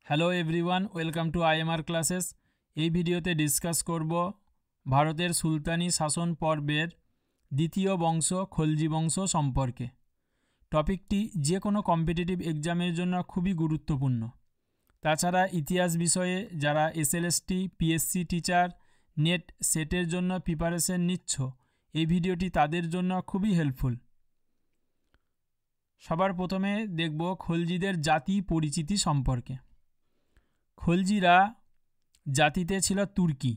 Hello everyone, welcome to IMR classes. এই ভিডিওতে discuss করব ভারতের সুলতানি শাসন পর্বের দ্বিতীয় বংশ খলজি বংশ সম্পর্কে। টপিকটি যে কোনো কম্পিটিটিভ এক্সামের জন্য খুবই গুরুত্বপূর্ণ। তাছাড়া ইতিহাস বিষয়ে যারা এসএলএসটি, পিএসসি টিচার, নেট সেটের জন্য প্রিপারেশন নিচ্ছ, এই ভিডিওটি তাদের জন্য খুবই হেল্পফুল। সবার প্রথমে দেখব খলজিদের জাতি পরিচিতি সম্পর্কে। খলজিরা জাতিতে ছিল তুর্কি।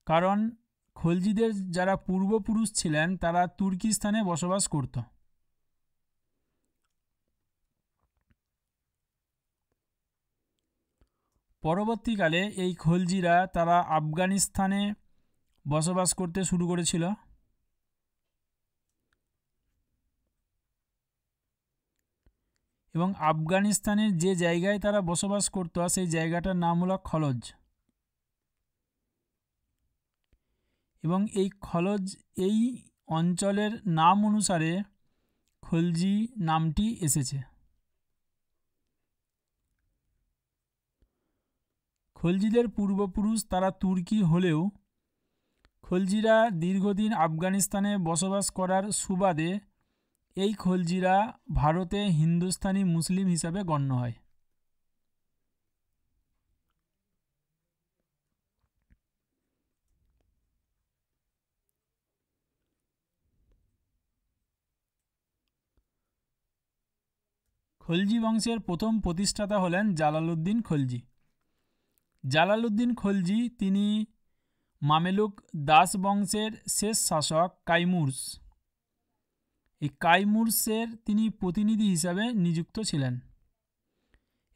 কারণ খলজিদের যারা পূর্বপুরুষ ছিলেন তারা তুর্কিস্তানে বসবাস করত। পরবর্তীকালে এই খলজিরা তারা আফগানিস্তানে বসবাস করতে শুরু করেছিল এবং আফগানিস্তানের যে জায়গায় তারা বসবাস করত সেই জায়গাটার নাম হলো খলজ। এবং এই খলজ এই অঞ্চলের নাম অনুসারে খলজি নামটি এসেছে। খলজিদের পূর্বপুরুষ তারা তুর্কি হলেও খলজিরা দীর্ঘদিন আফগানিস্তানে বসবাস করার সুবাদে এই খলজিরা ভারতে হিন্দুস্তানি মুসলিম হিসাবে গণ্য হয়। খলজি বংশের প্রথম প্রতিষ্ঠাতা হলেন জালালউদ্দিন খলজি। জালালউদ্দিন খলজি তিনি মামেলুক দাস বংশের শেষ শাসক কাইমুরস, এই কাইমুরসের তিনি প্রতিনিধি হিসাবে নিযুক্ত ছিলেন।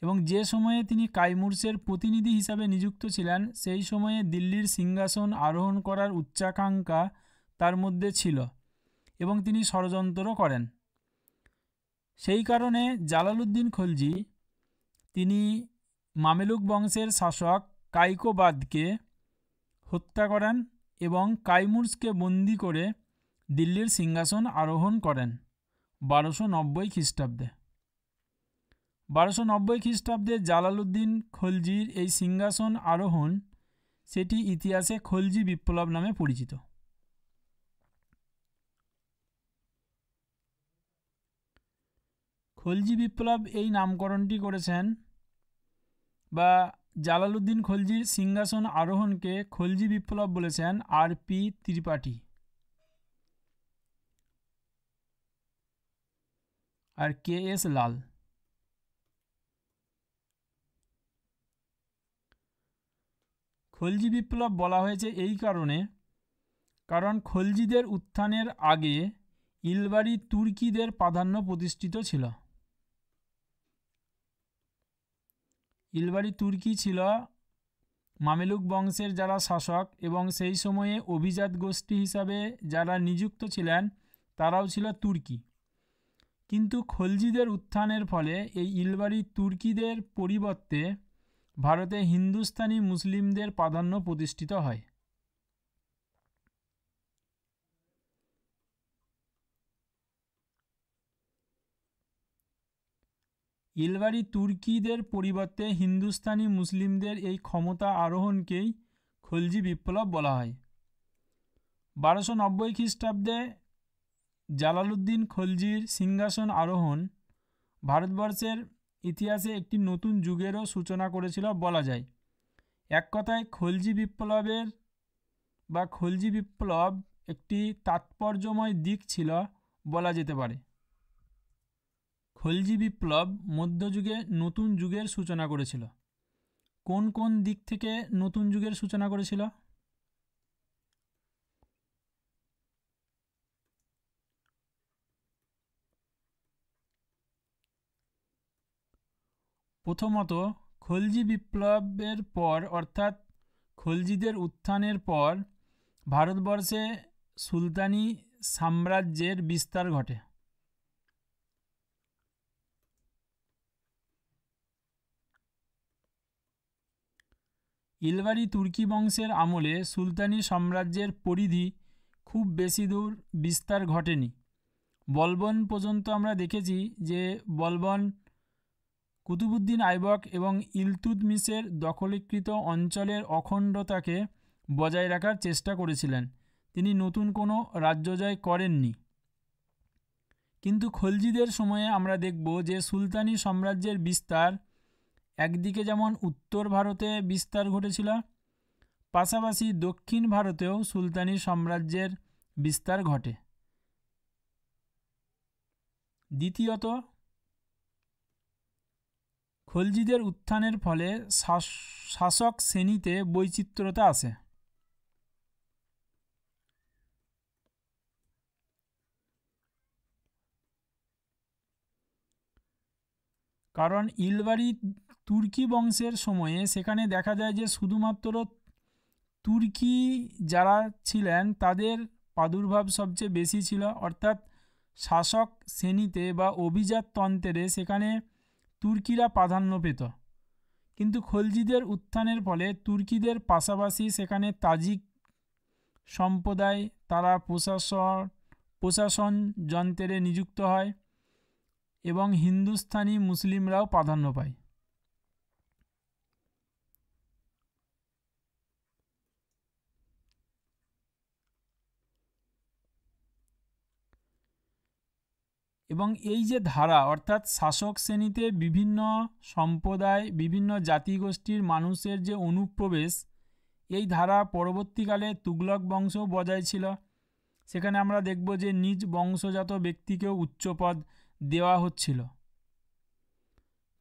এবং যে সময়ে তিনি কাইমুরসের প্রতিনিধি হিসাবে নিযুক্ত ছিলেন সেই সময়ে দিল্লির সিংহাসন আরোহণ করার উচ্চাকাঙ্ক্ষা তার মধ্যে ছিল এবং তিনি ষড়যন্ত্র করেন। সেই কারণে জালালউদ্দিন খলজি তিনি মামেলুক বংশের শাসক কাইকোবাদকে হত্যা করেন এবং কাইমুরসকে বন্দী করে দিল্লির সিংহাসন আরোহণ করেন 1290 খ্রিস্টাব্দে। 1290 খ্রিস্টাব্দে জালালউদ্দিন খলজির এই সিংহাসন আরোহণ সেটি ইতিহাসে খলজি বিপ্লব নামে পরিচিত। খলজি বিপ্লব এই নামকরণটি করেছেন বা জালালউদ্দিন খলজির সিংহাসন আরোহণকে খলজি বিপ্লব বলেছেন আর.পি. ত্রিপাঠী আর কে.এস. লাল। খলজি বিপ্লব বলা হয়েছে এই কারণ খলজিদের উত্থানের আগে ইলবারি তুর্কিদের প্রাধান্য প্রতিষ্ঠিত ছিল। ইলবারি তুর্কি ছিল মামেলুক বংশের যারা শাসক এবং সেই সময়ে অভিজাত গোষ্ঠী হিসাবে যারা নিযুক্ত ছিলেন তারাও ছিল তুর্কি। কিন্তু খলজিদের উত্থানের ফলে এই ইলবারি তুর্কিদের পরিবর্তে ভারতে হিন্দুস্তানি মুসলিমদের প্রাধান্য প্রতিষ্ঠিত হয়। ইলবারি তুর্কিদের পরিবর্তে হিন্দুস্তানি মুসলিমদের এই ক্ষমতা আরোহণকেই খলজি বিপ্লব বলা হয়। 1290 খ্রিস্টাব্দে জালালউদ্দিন খলজির সিংহাসন আরোহণ ভারতবর্ষের ইতিহাসে একটি নতুন যুগেরও সূচনা করেছিল বলা যায়। এক কথায় খলজি বিপ্লব একটি তাৎপর্যময় দিক ছিল বলা যেতে পারে। খলজি বিপ্লব মধ্যযুগে নতুন যুগের সূচনা করেছিল। কোন কোন দিক থেকে নতুন যুগের সূচনা করেছিল? প্রথমত, খলজি বিপ্লবের পর অর্থাৎ খলজিদের উত্থানের পর ভারতবর্ষে সুলতানি সাম্রাজ্যের বিস্তার ঘটে। ইলবারি তুর্কি বংশের আমলে সুলতানি সাম্রাজ্যের পরিধি খুব বেশি দূর বিস্তার ঘটেনি, বলবন পর্যন্ত আমরা দেখেছি যে বলবন কুতুবুদ্দিন আইবক এবং ইলতুৎমিশের দখলীকৃত অঞ্চলের অখণ্ডতাকে বজায় রাখার চেষ্টা করেছিলেন। তিনি নতুন কোনো রাজ্য জয় করেননি। কিন্তু খলজিদের সময়ে আমরা দেখব যে সুলতানি সাম্রাজ্যের বিস্তার একদিকে যেমন উত্তর ভারতে বিস্তার ঘটেছিল, পাশাপাশি দক্ষিণ ভারতেও সুলতানি সাম্রাজ্যের বিস্তার ঘটে। দ্বিতীয়ত, খলজিদের উত্থানের ফলে শাসক শ্রেণীতে বৈচিত্র্যতা আসে। কারণ ইলবারি তুর্কি বংশের সময়ে সেখানে দেখা যায় যে শুধুমাত্র তুর্কি যারা ছিলেন তাদের প্রাদুর্ভাব সবচেয়ে বেশি ছিল, অর্থাৎ শাসক শ্রেণীতে বা অভিজাততন্ত্রে সেখানে তুর্কিরা প্রাধান্য পেত। কিন্তু খলজিদের উত্থানের ফলে তুর্কিদের পাশাপাশি সেখানে তাজিক সম্প্রদায় তারা প্রশাসন যন্ত্রে নিযুক্ত হয় এবং হিন্দুস্তানি মুসলিমরাও প্রাধান্য পায়। এবং এই যে ধারা, অর্থাৎ শাসক শ্রেণীতে বিভিন্ন সম্প্রদায় বিভিন্ন জাতিগোষ্ঠীর মানুষের যে অনুপ্রবেশ, এই ধারা পরবর্তীকালে তুগলক বংশ বজায় ছিল। সেখানে আমরা দেখব যে নিজ বংশজাত ব্যক্তিকেও উচ্চপদ দেওয়া হচ্ছিল।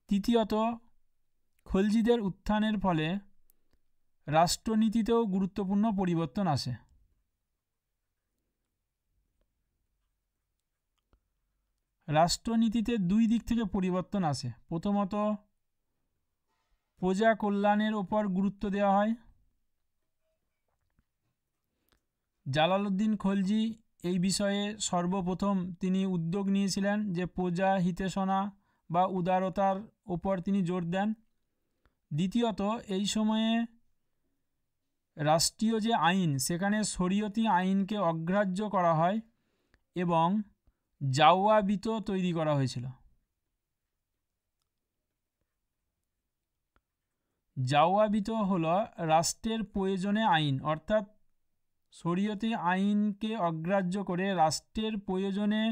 তৃতীয়ত, খলজিদের উত্থানের ফলে রাষ্ট্রনীতিতেও গুরুত্বপূর্ণ পরিবর্তন আসে। রাষ্ট্রনীতিতে দুই দিক থেকে পরিবর্তন আসে। প্রথমত, প্রজা কল্যাণের ওপর গুরুত্ব দেওয়া হয়। জালালউদ্দিন খলজি এই বিষয়ে সর্বপ্রথম তিনি উদ্যোগ নিয়েছিলেন যে প্রজা হিতেশনা বা উদারতার ওপর তিনি জোর দেন। দ্বিতীয়ত, এই সময়ে রাষ্ট্রীয় যে আইন সেখানে শরীয়তি আইনকে অগ্রাহ্য করা হয় এবং জাওয়াবিত তৈরি করা হয়েছিল। জাওয়াবিত হলো রাষ্ট্রের প্রয়োজনে আইন, অর্থাৎ শরীয়তি আইনকে অগ্রাহ্য করে রাষ্ট্রের প্রয়োজনে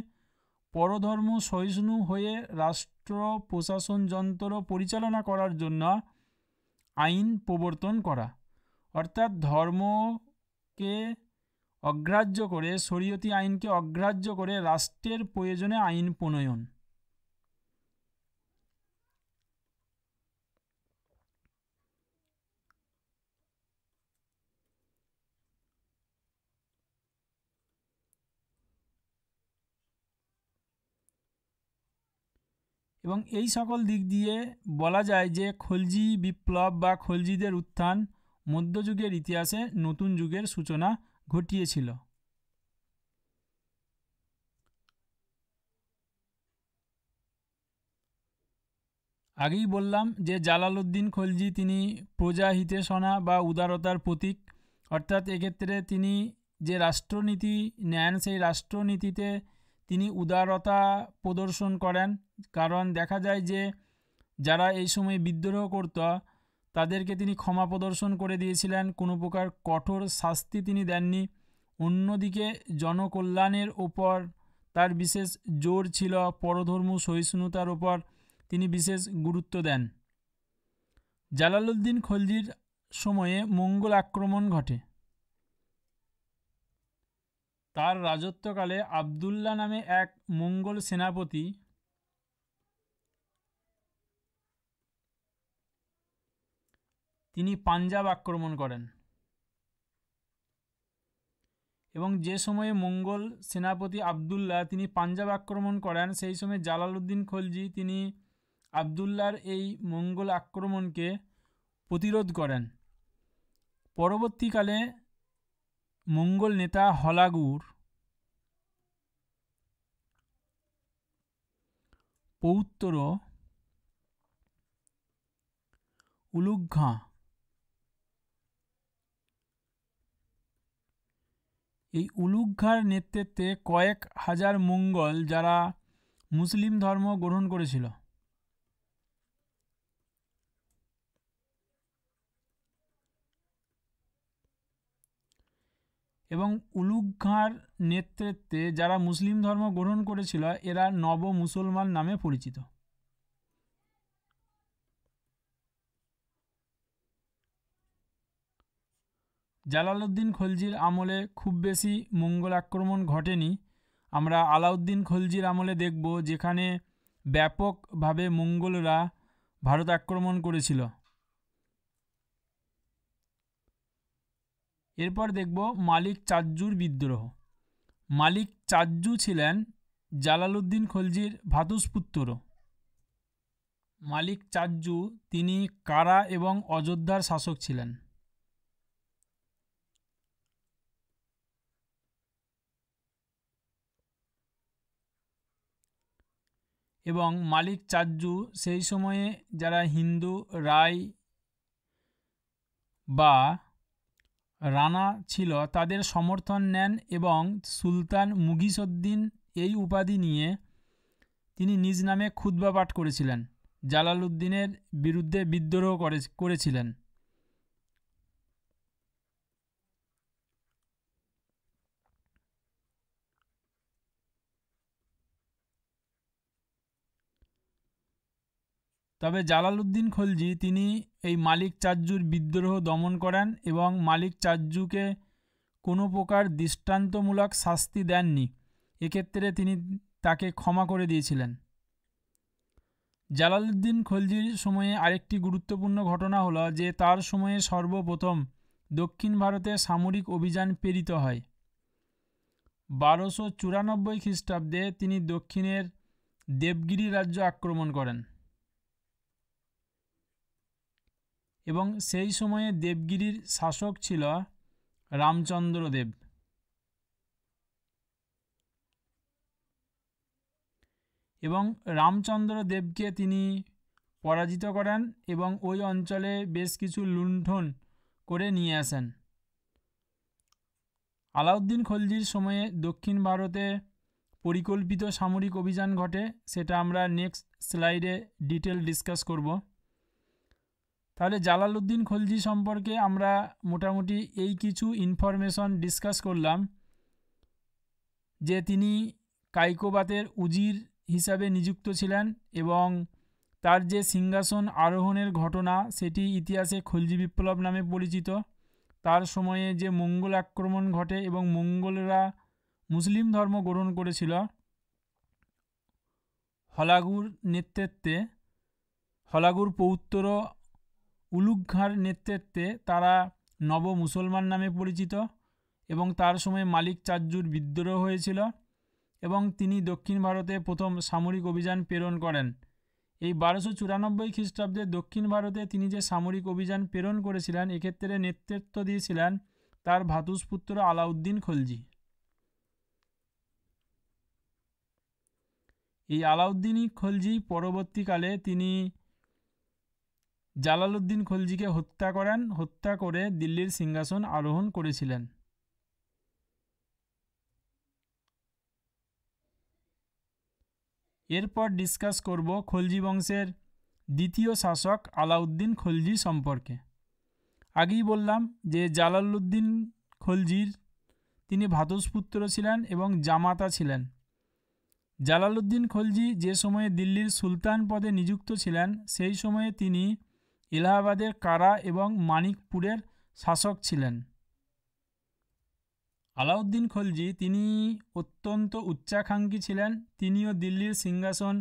পরধর্ম সহিষ্ণু হয়ে রাষ্ট্র প্রশাসন যন্ত্র পরিচালনা করার জন্য আইন প্রবর্তন করা, অর্থাৎ ধর্মকে অগ্রাহ্য করে শরীয়তি আইনকে অগ্রাহ্য করে রাষ্ট্রের প্রয়োজনে আইন প্রণয়ন। এবং এই সকল দিক দিয়ে বলা যায় যে খলজি বিপ্লব বা খলজিদের উত্থান মধ্যযুগের ইতিহাসে নতুন যুগের সূচনা ঘটিয়েছিল। আগেই বললাম যে জালালউদ্দিন খলজি তিনি প্রজা হিতেশনা বা উদারতার প্রতীক, অর্থাৎ এক্ষেত্রে তিনি যে রাষ্ট্রনীতি নেন সেই রাষ্ট্রনীতিতে তিনি উদারতা প্রদর্শন করেন। কারণ দেখা যায় যে যারা এই সময় বিদ্রোহ করত তাদেরকে তিনি ক্ষমা প্রদর্শন করে দিয়েছিলেন, কোনো প্রকার কঠোর শাস্তি তিনি দেননি। অন্যদিকে জনকল্যাণের ওপর তার বিশেষ জোর ছিল, পরধর্ম সহিষ্ণুতার ওপর তিনি বিশেষ গুরুত্ব দেন। জালালউদ্দিন খলজির সময়ে মঙ্গল আক্রমণ ঘটে। তার রাজত্বকালে আবদুল্লাহ নামে এক মঙ্গল সেনাপতি তিনি পাঞ্জাব আক্রমণ করেন এবং যে সময়ে মঙ্গল সেনাপতি আবদুল্লাহ তিনি পাঞ্জাব আক্রমণ করেন সেই সময় জালালউদ্দিন খলজি তিনি আবদুল্লাহর এই মঙ্গল আক্রমণকে প্রতিরোধ করেন। পরবর্তীকালে মঙ্গল নেতা হলাগুর পৌত্র উলুগ খাঁ এই উলুঘ খাঁর নেতৃত্বে কয়েক হাজার মঙ্গল যারা মুসলিম ধর্ম গ্রহণ করেছিল। এবং উলুঘ খাঁর নেতৃত্বে যারা মুসলিম ধর্ম গ্রহণ করেছিল এরা নব মুসলমান নামে পরিচিত। জালালউদ্দিন খলজির আমলে খুব বেশি মঙ্গল আক্রমণ ঘটেনি। আমরা আলাউদ্দিন খলজির আমলে দেখব যেখানে ব্যাপকভাবে মঙ্গলরা ভারত আক্রমণ করেছিল। এরপর দেখব মালিক চাজ্জুর বিদ্রোহ। মালিক চাজ্জু ছিলেন জালালউদ্দিন খলজির ভ্রাতুষ্পুত্র। মালিক চাজ্জু তিনি কারা এবং অযোধ্যার শাসক ছিলেন। এবং মালিক চাজ্জু সেই সময়ে যারা হিন্দু রায় বা রানা ছিল তাদের সমর্থন নেন এবং সুলতান মুঘিসউদ্দিন এই উপাধি নিয়ে তিনি নিজ নামে খুতবা পাঠ করেছিলেন, জালালউদ্দিনের বিরুদ্ধে বিদ্রোহ করেছিলেন। তবে জালালউদ্দিন খলজি তিনি এই মালিক চাজ্জুর বিদ্রোহ দমন করেন এবং মালিক চাজ্জুকে কোনো প্রকার দৃষ্টান্তমূলক শাস্তি দেননি। এক্ষেত্রে তিনি তাকে ক্ষমা করে দিয়েছিলেন। জালালউদ্দিন খলজির সময়ে আরেকটি গুরুত্বপূর্ণ ঘটনা হলো যে তার সময়ে সর্বপ্রথম দক্ষিণ ভারতে সামরিক অভিযান প্রেরিত হয়। 1294 খ্রিস্টাব্দে তিনি দক্ষিণের দেবগিরি রাজ্য আক্রমণ করেন এবং সেই সময়ে দেবগিরির শাসক ছিল রামচন্দ্র দেব। এবং রামচন্দ্র দেবকে তিনি পরাজিত করেন এবং ওই অঞ্চলে বেশ কিছু লুণ্ঠন করে নিয়ে আসেন। আলাউদ্দিন খলজির সময়ে দক্ষিণ ভারতে পরিকল্পিত সামরিক অভিযান ঘটে, সেটা আমরা নেক্সট স্লাইডে ডিটেল ডিসকাস করব। তাহলে জালালউদ্দিন খলজি সম্পর্কে আমরা মোটামুটি এই কিছু ইনফরমেশন ডিসকাস করলাম যে তিনি কাইকোবাতের উজির হিসাবে নিযুক্ত ছিলেন এবং তার যে সিংহাসন আরোহণের ঘটনা সেটি ইতিহাসে খলজি বিপ্লব নামে পরিচিত। তার সময়ে যে মঙ্গল আক্রমণ ঘটে এবং মঙ্গলরা মুসলিম ধর্ম গ্রহণ করেছিল হলাগুর নেতৃত্বে, হলাগুর পৌত্র উলুঘ খাঁর নেতৃত্বে তারা নব মুসলমান নামে পরিচিত এবং তার সময় মালিক চাজ্জুর বিদ্রোহ হয়েছিল এবং তিনি দক্ষিণ ভারতে প্রথম সামরিক অভিযান প্রেরণ করেন। এই 1294 খ্রিস্টাব্দে দক্ষিণ ভারতে তিনি যে সামরিক অভিযান প্রেরণ করেছিলেন এক্ষেত্রে নেতৃত্ব দিয়েছিলেন তার ভ্রাতুষ্পুত্র আলাউদ্দিন খলজি। এই আলাউদ্দিন খলজি পরবর্তীকালে তিনি জালালউদ্দিন খলজিকে হত্যা করে দিল্লির সিংহাসন আরোহণ করেছিলেন। এরপর ডিসকাস করব খলজি বংশের দ্বিতীয় শাসক আলাউদ্দিন খলজি সম্পর্কে। আগেই বললাম যে জালালউদ্দিন খলজির তিনি ভ্রাতুষ্পুত্র ছিলেন এবং জামাতা ছিলেন। জালালউদ্দিন খলজি যে সময়ে দিল্লির সুলতান পদে নিযুক্ত ছিলেন সেই সময়ে তিনি এলাহাবাদের কারা এবং মানিকপুরের শাসক ছিলেন। আলাউদ্দিন খলজি তিনি অত্যন্ত উচ্চাকাঙ্ক্ষী ছিলেন, তিনিও দিল্লির সিংহাসন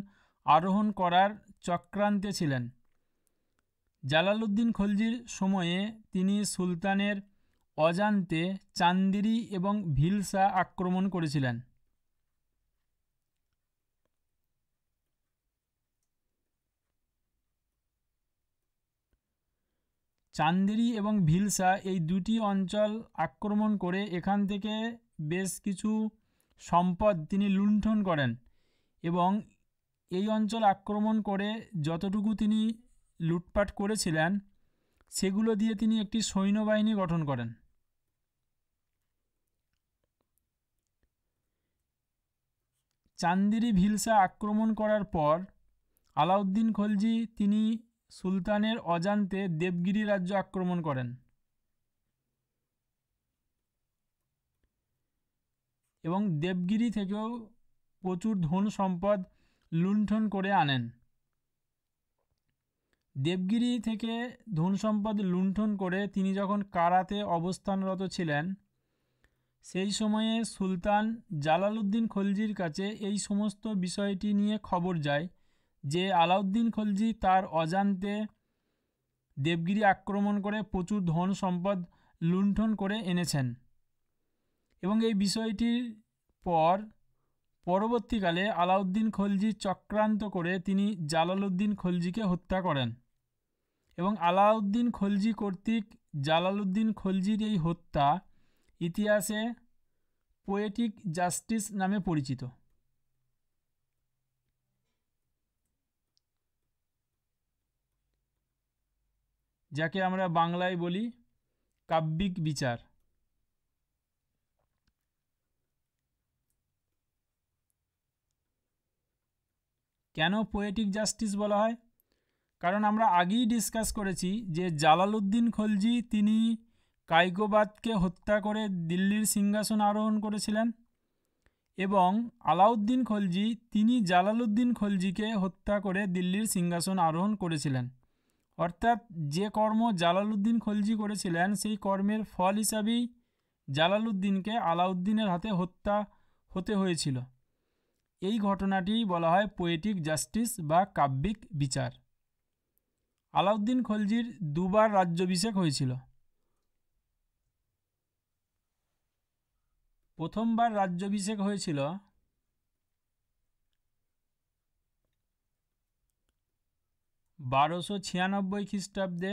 আরোহণ করার চক্রান্তে ছিলেন। জালালউদ্দিন খলজির সময়ে তিনি সুলতানের অজান্তে চান্দেরি এবং ভিলসা আক্রমণ করেছিলেন। চান্দেরি এবং ভিলসা এই দুটি অঞ্চল আক্রমণ করে এখান থেকে বেশ কিছু সম্পদ তিনি লুণ্ঠন করেন এবং এই অঞ্চল আক্রমণ করে যতটুকু তিনি লুটপাট করেছিলেন সেগুলো দিয়ে তিনি একটি সৈন্যবাহিনী গঠন করেন। চান্দেরি ভিলসা আক্রমণ করার পর আলাউদ্দিন খলজি তিনি সুলতানের অজান্তে দেবগিরি রাজ্য আক্রমণ করেন এবং দেবগিরি থেকেও প্রচুর ধন সম্পদ লুণ্ঠন করে আনেন। দেবগিরি থেকে ধন সম্পদ লুণ্ঠন করে তিনি যখন কারাতে অবস্থানরত ছিলেন সেই সময়ে সুলতান জালালউদ্দিন খলজির কাছে এই সমস্ত বিষয়টি নিয়ে খবর যায় যে আলাউদ্দিন খলজি তার অজান্তে দেবগিরি আক্রমণ করে প্রচুর ধন সম্পদ লুণ্ঠন করে এনেছেন এবং এই বিষয়টির পরবর্তীকালে আলাউদ্দিন খলজি চক্রান্ত করে তিনি জালালউদ্দিন খলজিকে হত্যা করেন এবং আলাউদ্দিন খলজি কর্তৃক জালালউদ্দিন খলজির এই হত্যা ইতিহাসে পোয়েটিক জাস্টিস নামে পরিচিত। যাকে আমরা বাংলায় বলি কাব্যিক বিচার। কেন পোয়েটিক জাস্টিস বলা হয়? কারণ আমরা আগেই ডিসকাস করেছি যে জালালউদ্দিন খলজি তিনি কায়কোবাদকে হত্যা করে দিল্লির সিংহাসন আরোহণ করেছিলেন এবং আলাউদ্দিন খলজি তিনি জালালউদ্দিন খলজিকে হত্যা করে দিল্লির সিংহাসন আরোহণ করেছিলেন। অর্থাৎ যে কর্ম জালালউদ্দিন খলজি করেছিলেন সেই কর্মের ফল হিসাবেই জালালউদ্দিনকে আলাউদ্দিনের হাতে হত্যা হতে হয়েছিল। এই ঘটনাটি বলা হয় পোয়েটিক জাস্টিস বা কাব্যিক বিচার। আলাউদ্দিন খলজির দুবার রাজ্যাভিষেক হয়েছিল। প্রথমবার রাজ্যাভিষেক হয়েছিল 1296 খ্রিস্টাব্দে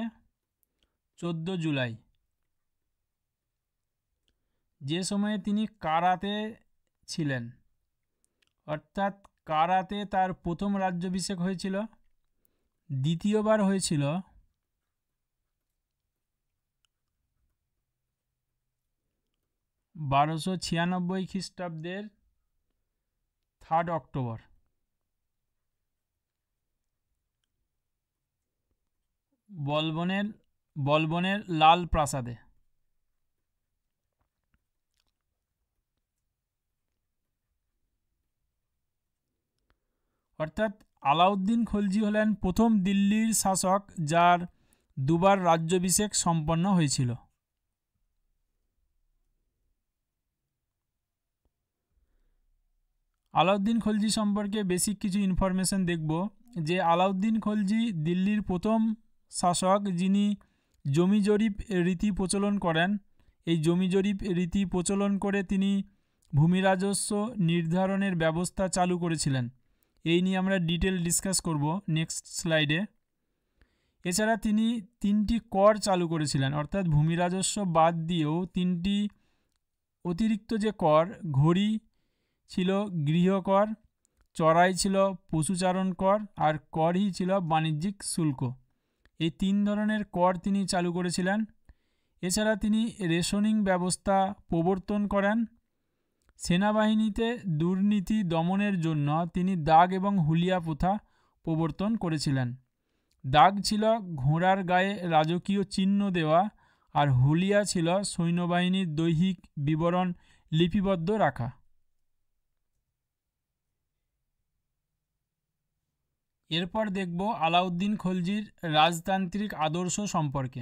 14 জুলাই, যে সময়ে তিনি কারাতে ছিলেন। অর্থাৎ কারাতে তার প্রথম রাজ্যাভিষেক হয়েছিল। দ্বিতীয়বার হয়েছিল 1296 খ্রিস্টাব্দের 3 অক্টোবর। বলবনের লাল প্রাসাদে। অর্থাৎ আলাউদ্দিন খলজি হলেন প্রথম দিল্লির শাসক যার দুবার রাজ্যাভিষেক সম্পন্ন হয়েছিল। আলাউদ্দিন খলজি সম্পর্কে বেসিক কিছু ইনফরমেশন দেখব যে আলাউদ্দিন খলজি দিল্লির প্রথম শাসক যিনি জমি জরিপ রীতি প্রচলন করেন। এই জমি জরিপ রীতি প্রচলন করে তিনি ভূমি রাজস্ব নির্ধারণের ব্যবস্থা চালু করেছিলেন। এই নিয়ে আমরা ডিটেল ডিসকাস করব নেক্সট স্লাইডে। এছাড়া তিনি 3টি কর চালু করেছিলেন, অর্থাৎ ভূমি রাজস্ব বাদ দিয়েও 3টি অতিরিক্ত যে কর, ঘড়ি ছিল গৃহকর, চড়াই ছিল পশুচারণ কর, আর করই ছিল বাণিজ্যিক শুল্ক। এই 3 ধরনের কর তিনি চালু করেছিলেন। এছাড়া তিনি রেশনিং ব্যবস্থা প্রবর্তন করেন। সেনাবাহিনীতে দুর্নীতি দমনের জন্য তিনি দাগ এবং হুলিয়া প্রথা প্রবর্তন করেছিলেন। দাগ ছিল ঘোড়ার গায়ে রাজকীয় চিহ্ন দেওয়া আর হুলিয়া ছিল সৈন্যবাহিনীর দৈহিক বিবরণ লিপিবদ্ধ রাখা। এরপর দেখব আলাউদ্দিন খলজির রাজতান্ত্রিক আদর্শ সম্পর্কে।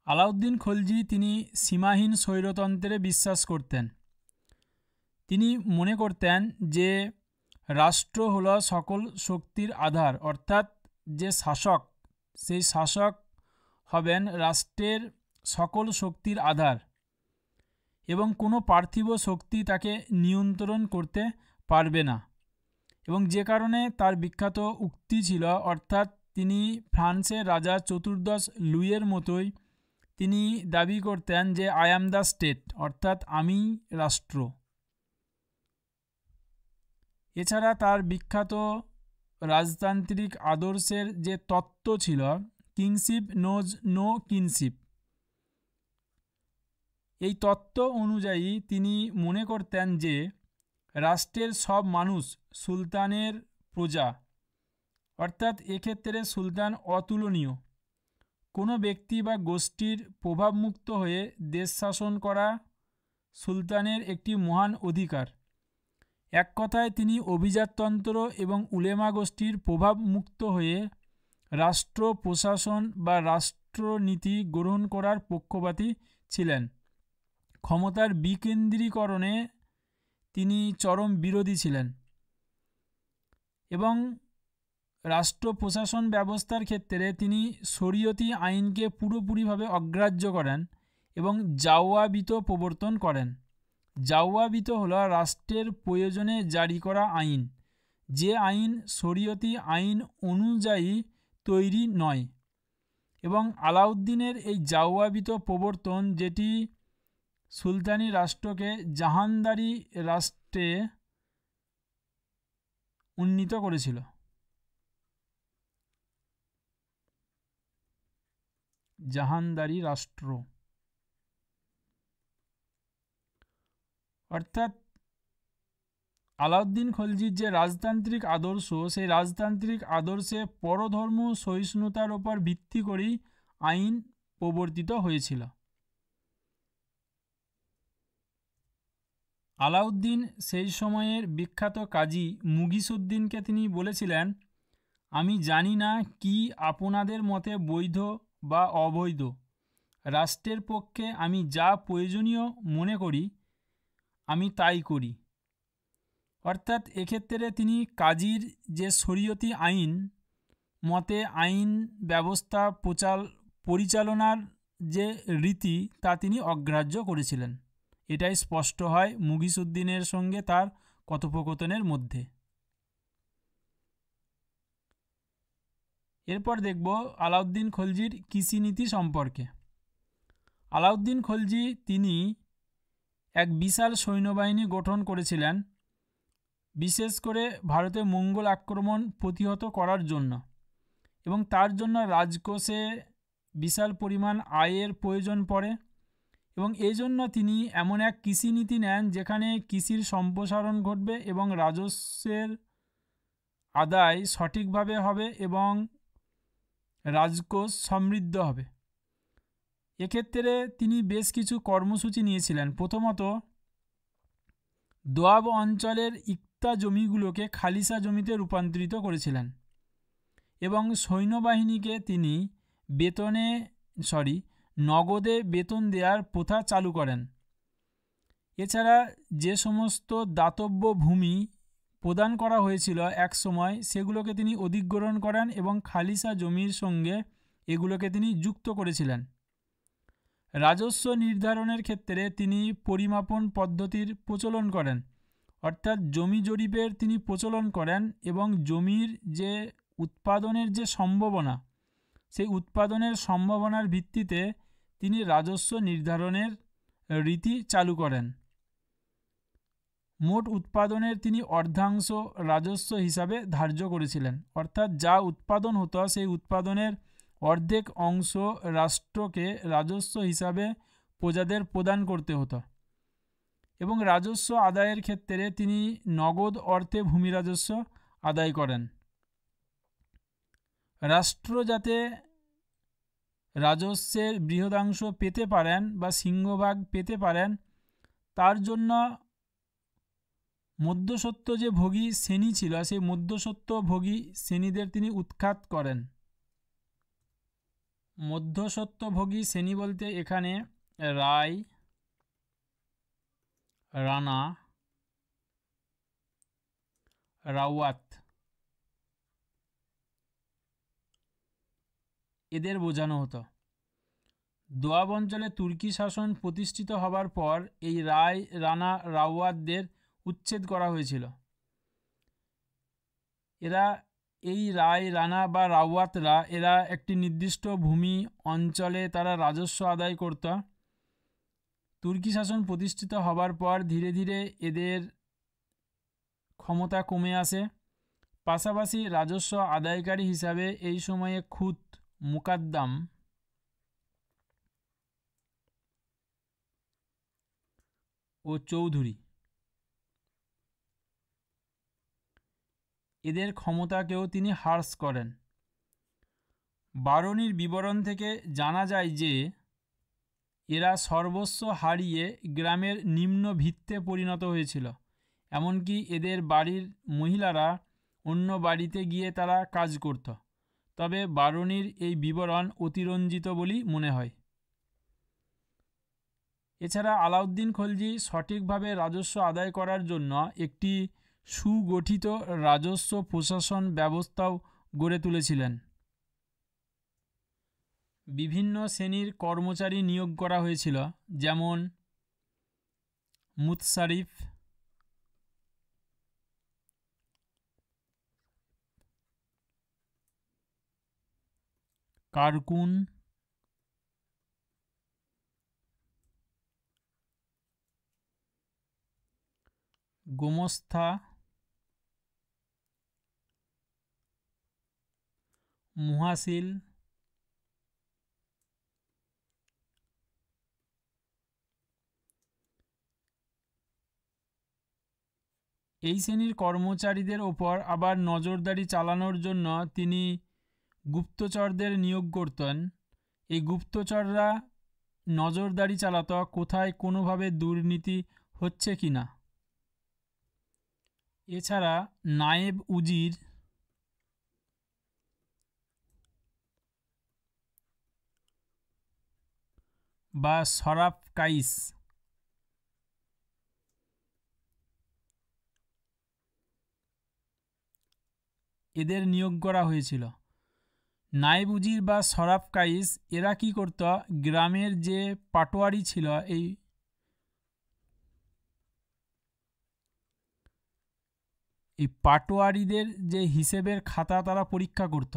আলাউদ্দিন খলজি তিনি সীমাহীন স্বৈরতন্ত্রে বিশ্বাস করতেন। তিনি মনে করতেন যে রাষ্ট্র হলো সকল শক্তির আধার, অর্থাৎ যে শাসক সেই শাসক হবেন রাষ্ট্রের সকল শক্তির আধার এবং কোনো পার্থিব শক্তি তাকে নিয়ন্ত্রণ করতে পারবে না। এবং যে কারণে তার বিখ্যাত উক্তি ছিল, অর্থাৎ তিনি ফ্রান্সের রাজা চতুর্দশ লুইয়ের মতোই তিনি দাবি করতেন যে আই অ্যাম দ্য স্টেট, অর্থাৎ আমি রাষ্ট্র। এছাড়া তার বিখ্যাত রাজতান্ত্রিক আদর্শের যে তত্ত্ব ছিল কিংশিপ নোজ নো কিনশিপ, এই তত্ত্ব অনুযায়ী তিনি মনে করতেন যে রাষ্ট্রের সব মানুষ সুলতানের প্রজা, অর্থাৎ এক্ষেত্রে সুলতান অতুলনীয়। কোনো ব্যক্তি বা গোষ্ঠীর প্রভাবমুক্ত হয়ে দেশ শাসন করা সুলতানের একটি মহান অধিকার। এক কথায় তিনি অভিজাততন্ত্র এবং উলেমা গোষ্ঠীর প্রভাবমুক্ত হয়ে রাষ্ট্র প্রশাসন বা রাষ্ট্রনীতি গ্রহণ করার পক্ষপাতী ছিলেন। ক্ষমতার বিকেন্দ্রীকরণে তিনি চরম বিরোধী ছিলেন এবং রাষ্ট্র প্রশাসন ব্যবস্থার ক্ষেত্রে তিনি শরীয়তি আইনকে পুরোপুরিভাবে অগ্রাহ্য করেন এবং জাওয়াবিত প্রবর্তন করেন। জাওয়াবিত হল রাষ্ট্রের প্রয়োজনে জারি করা আইন, যে আইন শরীয়তি আইন অনুযায়ী তৈরি নয়। এবং আলাউদ্দিনের এই জাওয়াবিত প্রবর্তন, যেটি সুলতানি রাষ্ট্রকে জাহানদারি রাষ্ট্রে উন্নীত করেছিল। জাহানদারি রাষ্ট্র অর্থাৎ আলাউদ্দিন খলজির যে রাজতান্ত্রিক আদর্শ, সেই রাজতান্ত্রিক আদর্শে পরধর্ম সহিষ্ণুতার ওপর ভিত্তি করেই আইন প্রবর্তিত হয়েছিল। আলাউদ্দিন সেই সময়ের বিখ্যাত কাজী মুগিসউদ্দিনকে তিনি বলেছিলেন, আমি জানি না কি আপনাদের মতে বৈধ বা অবৈধ, রাষ্ট্রের পক্ষে আমি যা প্রয়োজনীয় মনে করি আমি তাই করি। অর্থাৎ এক্ষেত্রে তিনি কাজীর যে শরীয়তি আইন মতে আইন ব্যবস্থা পরিচালনার যে রীতি তা তিনি অগ্রাহ্য করেছিলেন। এটাই স্পষ্ট হয় মুগিসউদ্দিনের সঙ্গে তার কথোপকথনের মধ্যে। এরপর দেখব আলাউদ্দিন খলজির কৃষিনীতি সম্পর্কে। আলাউদ্দিন খলজি তিনি এক বিশাল সৈন্যবাহিনী গঠন করেছিলেন, বিশেষ করে ভারতে মঙ্গল আক্রমণ প্রতিহত করার জন্য, এবং তার জন্য রাজকোষে বিশাল পরিমাণ আয়ের প্রয়োজন পড়ে। এবং এই জন্য তিনি এমন এক কৃষিনীতি নেন যেখানে কৃষির সম্প্রসারণ ঘটবে এবং রাজস্বের আদায় সঠিকভাবে হবে এবং রাজকোষ সমৃদ্ধ হবে। এক্ষেত্রে তিনি বেশ কিছু কর্মসূচি নিয়েছিলেন। প্রথমত, দোয়াব অঞ্চলের ইক্তা জমিগুলোকে খালিসা জমিতে রূপান্তরিত করেছিলেন এবং সৈন্যবাহিনীকে তিনি নগদে বেতন দেওয়ার প্রথা চালু করেন। এছাড়া যে সমস্ত দাতব্য ভূমি প্রদান করা হয়েছিল এক সময়, সেগুলোকে তিনি অধিগ্রহণ করেন এবং খালিসা জমির সঙ্গে এগুলোকে তিনি যুক্ত করেছিলেন। রাজস্ব নির্ধারণের ক্ষেত্রে তিনি পরিমাপন পদ্ধতির প্রচলন করেন, অর্থাৎ জমি জরিপের তিনি প্রচলন করেন এবং জমির যে উৎপাদনের যে সম্ভাবনা, সেই উৎপাদনের সম্ভাবনার ভিত্তিতে তিনি রাজস্ব নির্ধারণের রীতি চালু করেন। মোট উৎপাদনের তিনি অর্ধাংশ রাজস্ব হিসাবে ধার্য করেছিলেন, অর্থাৎ যা উৎপাদন হতো সেই উৎপাদনের অর্ধেক অংশ রাষ্ট্রকে রাজস্ব হিসাবে প্রজাদের প্রদান করতে হতো। এবং রাজস্ব আদায়ের ক্ষেত্রে তিনি নগদ অর্থে ভূমি রাজস্ব আদায় করেন। রাষ্ট্র যাতে রাজস্বের বৃহদাংশ পেতে পারেন বা সিংহভাগ পেতে পারেন, তার জন্য মধ্যস্বত্ব যে ভোগী শ্রেণী ছিল, সেই মধ্যস্বত্ব ভোগী শ্রেণীদের তিনি উৎখাত করেন। মধ্যস্বত্বভোগী শ্রেণী বলতে এখানে রায়, রানা, রাওয়াত এদের বোঝানো হতো। দোয়াব অঞ্চলে তুর্কি শাসন প্রতিষ্ঠিত হবার পর এই রায়, রানা, রাওয়াতদের উচ্ছেদ করা হয়েছিল। এই রায়, রানা বা রাওয়াতরা এরা একটি নির্দিষ্ট ভূমি অঞ্চলে তারা রাজস্ব আদায় করত। তুর্কি শাসন প্রতিষ্ঠিত হবার পর ধীরে ধীরে এদের ক্ষমতা কমে আসে। পাশাপাশি রাজস্ব আদায়কারী হিসাবে এই সময়ে খুত, মুকাদ্দাম ও চৌধুরী। এদের ক্ষমতাকেও তিনি হ্রাস করেন। বারণীর বিবরণ থেকে জানা যায় যে এরা সর্বস্ব হারিয়ে গ্রামের নিম্ন ভিত্তে পরিণত হয়েছিল। এমনকি এদের বাড়ির মহিলারা অন্য বাড়িতে গিয়ে তারা কাজ করত। তবে বারণীর এই বিবরণ অতিরঞ্জিত বলেই মনে হয়। এছাড়া আলাউদ্দিন খলজি সঠিকভাবে রাজস্ব আদায় করার জন্য একটি সুগঠিত রাজস্ব প্রশাসন ব্যবস্থাও গড়ে তুলেছিলেন। বিভিন্ন শ্রেণীর কর্মচারী নিয়োগ করা হয়েছিল, যেমন মুতসারিফ, কারকুন, গোমস্তা, মুহাসিল, এই শ্রেণীর কর্মচারীদের ওপর আবার নজরদারি চালানোর জন্য তিনি গুপ্তচরদের নিয়োগ করতেন। এই গুপ্তচররা নজরদারি চালাতো কোথায় কোনোভাবে দুর্নীতি হচ্ছে কি না। এছাড়া নায়েব উজির বা সরাফ কাইস এদের নিয়োগ করা হয়েছিল। নায়েব উজির বা সরাফ কাইস এরা কি করত, গ্রামের যে পাটোয়ারি ছিল এই পাটোয়ারিদের যে হিসেবের খাতা তারা পরীক্ষা করত।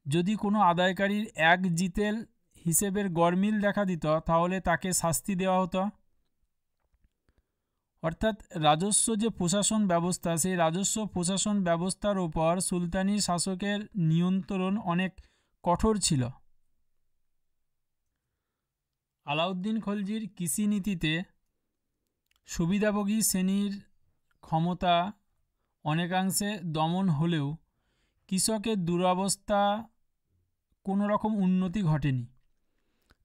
যদি কোনো আদায়কারীর এক জিতেল হিসেবের গরমিল দেখা দিত তাহলে তাকে শাস্তি দেওয়া হতো। অর্থাৎ রাজস্ব যে প্রশাসন ব্যবস্থা, সেই রাজস্ব প্রশাসন ব্যবস্থার ওপর সুলতানি শাসকের নিয়ন্ত্রণ অনেক কঠোর ছিল। আলাউদ্দিন খলজির কৃষি নীতিতে সুবিধাভোগী শ্রেণীর ক্ষমতা অনেকাংশে দমন হলেও কৃষকের দুরবস্থা কোনো রকম উন্নতি ঘটেনি।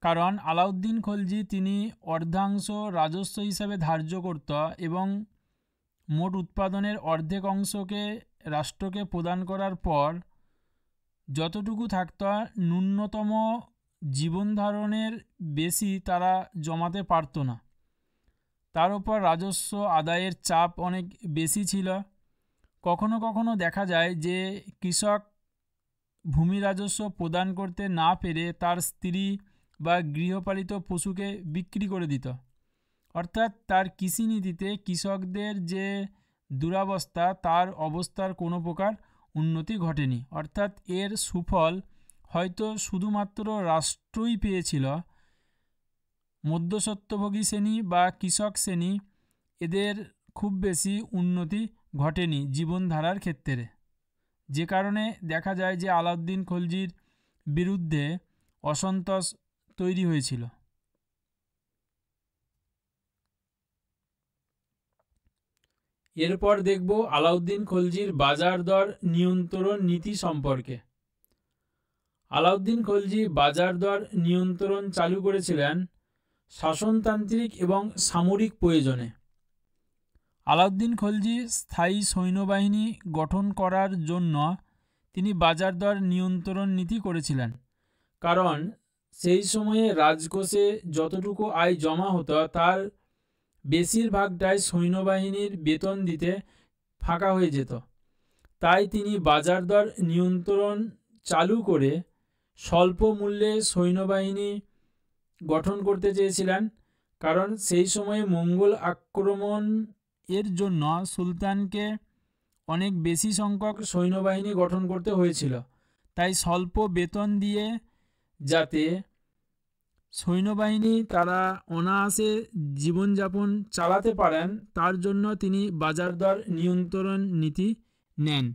কারণ আলাউদ্দিন খলজি তিনি অর্ধাংশ রাজস্ব হিসাবে ধার্য করত এবং মোট উৎপাদনের অর্ধেক অংশকে রাষ্ট্রকে প্রদান করার পর যতটুকু থাকত ন্যূনতম জীবনধারণের বেশি তারা জমাতে পারত না। তার উপর রাজস্ব আদায়ের চাপ অনেক বেশি ছিল। কখনো কখনো দেখা যায় যে কৃষক ভূমি রাজস্ব প্রদান করতে না পেরে তার স্ত্রী বা গৃহপালিত পশুকে বিক্রি করে দিত। অর্থাৎ তার কৃষিনীতিতে কৃষকদের যে দুরবস্থা তার অবস্থার কোনো প্রকার উন্নতি ঘটেনি। অর্থাৎ এর সুফল হয়তো শুধুমাত্র রাষ্ট্রই পেয়েছিল, মধ্যস্বত্বভোগী শ্রেণী বা কৃষক শ্রেণী এদের খুব বেশি উন্নতি ঘটেনি জীবনধারার ক্ষেত্রে। যে কারণে দেখা যায় যে আলাউদ্দিন খলজির বিরুদ্ধে অসন্তোষ তৈরি হয়েছিল। এরপর দেখব আলাউদ্দিন খলজির বাজার দর নিয়ন্ত্রণ নীতি সম্পর্কে। আলাউদ্দিন খলজি বাজার দর নিয়ন্ত্রণ চালু করেছিলেন শাসনতান্ত্রিক এবং সামরিক প্রয়োজনে। আলাউদ্দিন খলজি স্থায়ী সৈন্যবাহিনী গঠন করার জন্য তিনি বাজার দর নিয়ন্ত্রণ নীতি করেছিলেন। কারণ সেই সময়ে রাজকোষে যতটুকু আয় জমা হতো তার বেশিরভাগটাই সৈন্যবাহিনীর বেতন দিতে ফাঁকা হয়ে যেত। তাই তিনি বাজার দর নিয়ন্ত্রণ চালু করে স্বল্প মূল্যে সৈন্যবাহিনী গঠন করতে চেয়েছিলেন। কারণ সেই সময়ে মঙ্গল আক্রমণ এর জন্য সুলতানকে অনেক বেশি সংখ্যক সৈন্যবাহিনী গঠন করতে হয়েছিল। তাই স্বল্প বেতন দিয়ে যাতে সৈন্যবাহিনী তারা অনায়াসে জীবনযাপন চালাতে পারেন তার জন্য তিনি বাজার দর নিয়ন্ত্রণ নীতি নেন।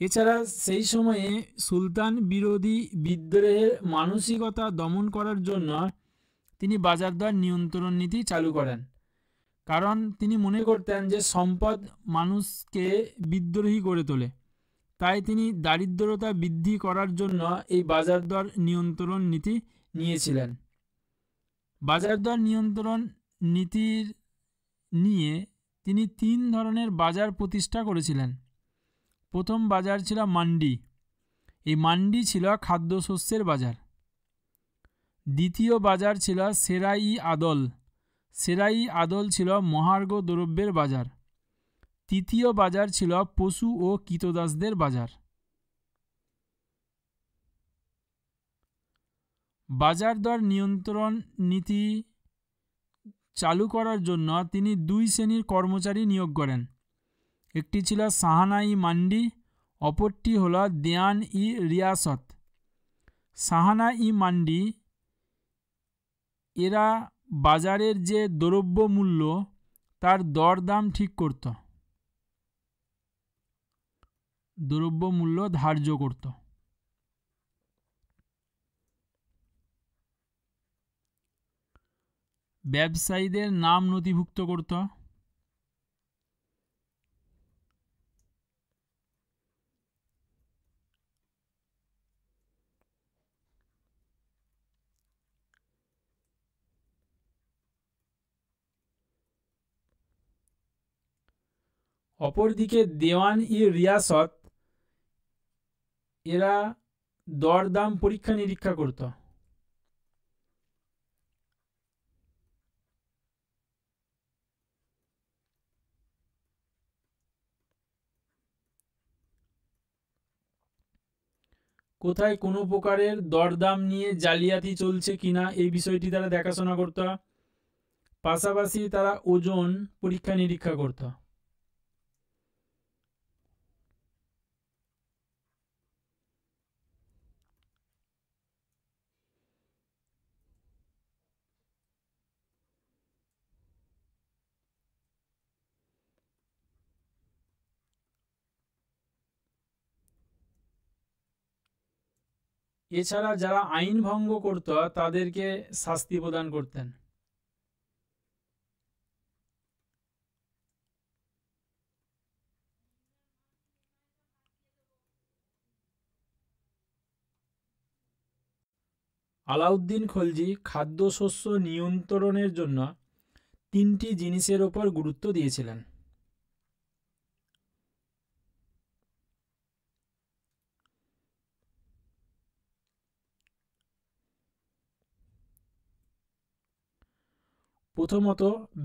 এছাড়া সেই সময়ে সুলতান বিরোধী বিদ্রোহের মানসিকতা দমন করার জন্য তিনি বাজার দর নিয়ন্ত্রণ নীতি চালু করেন, কারণ তিনি মনে করতেন যে সম্পদ মানুষকে বিদ্রোহী করে তোলে। তাই তিনি দারিদ্রতা বৃদ্ধি করার জন্য এই বাজার দর নিয়ন্ত্রণ নীতি নিয়েছিলেন। বাজার দর নিয়ন্ত্রণ নীতির নিয়ে তিনি 3 ধরনের বাজার প্রতিষ্ঠা করেছিলেন। প্রথম বাজার ছিল মান্ডি। এই মান্ডি ছিল খাদ্যশস্যের বাজার। দ্বিতীয় বাজার ছিল সেরাই আদল। সেরাই আদল ছিল মহার্ঘ দ্রব্যের বাজার। তৃতীয় বাজার ছিল পশু ও কৃতদাসদের বাজার। বাজার দর নিয়ন্ত্রণ নীতি চালু করার জন্য তিনি 2 শ্রেণীর কর্মচারী নিয়োগ করেন। একটি ছিল সাহানা-ই মান্ডি, অপরটি হল দেওয়ান-ই রিয়াসত। সাহানা-ই মান্ডি এরা বাজারের যে দ্রব্য মূল্য তার দরদাম ঠিক করত, দ্রব্য মূল্য ধার্য করত। ব্যবসায়ীদের নাম নথিভুক্ত করত। অপরদিকে দেওয়ান-ই-রিয়াসত এরা দরদাম পরীক্ষা নিরীক্ষা করত। কোথায় কোনো প্রকারের দরদাম নিয়ে জালিয়াতি চলছে কিনা এই বিষয়টি তারা দেখাশোনা করত। পাশাপাশি তারা ওজন পরীক্ষা নিরীক্ষা করত। এছাড়া যারা আইন ভঙ্গ করত তাদেরকে শাস্তি প্রদান করতেন। আলাউদ্দিন খলজি খাদ্যশস্য নিয়ন্ত্রণের জন্য 3টি জিনিসের ওপর গুরুত্ব দিয়েছিলেন। প্রথমত,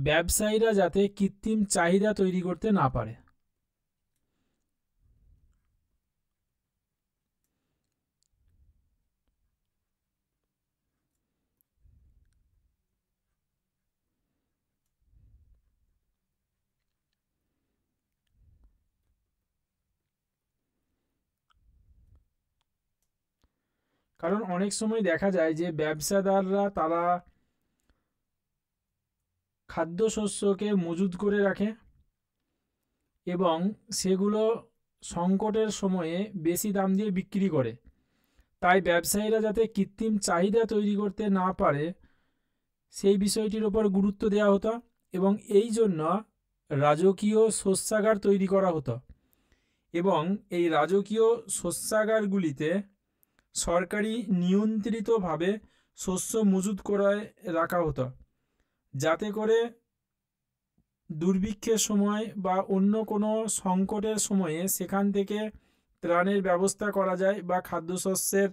ব্যবসায়ীরা যাতে কৃত্রিম চাহিদা তৈরি করতে না পারে। কারণ অনেক সময় দেখা যায় যে ব্যবসাদাররা তারা খাদ্যশস্যকে মজুত করে রাখে এবং সেগুলো সংকটের সময়ে বেশি দাম দিয়ে বিক্রি করে। তাই ব্যবসায়ীরা যাতে কৃত্রিম চাহিদা তৈরি করতে না পারে সেই বিষয়টির ওপর গুরুত্ব দেওয়া হতো এবং এই জন্য রাজকীয় শস্যাগার তৈরি করা হতো এবং এই রাজকীয় শস্যাগারগুলিতে সরকারি নিয়ন্ত্রিতভাবে শস্য মজুত করে রাখা হতো, যাতে করে দুর্ভিক্ষের সময় বা অন্য কোনো সংকটের সময়ে সেখান থেকে ত্রাণের ব্যবস্থা করা যায় বা খাদ্যশস্যের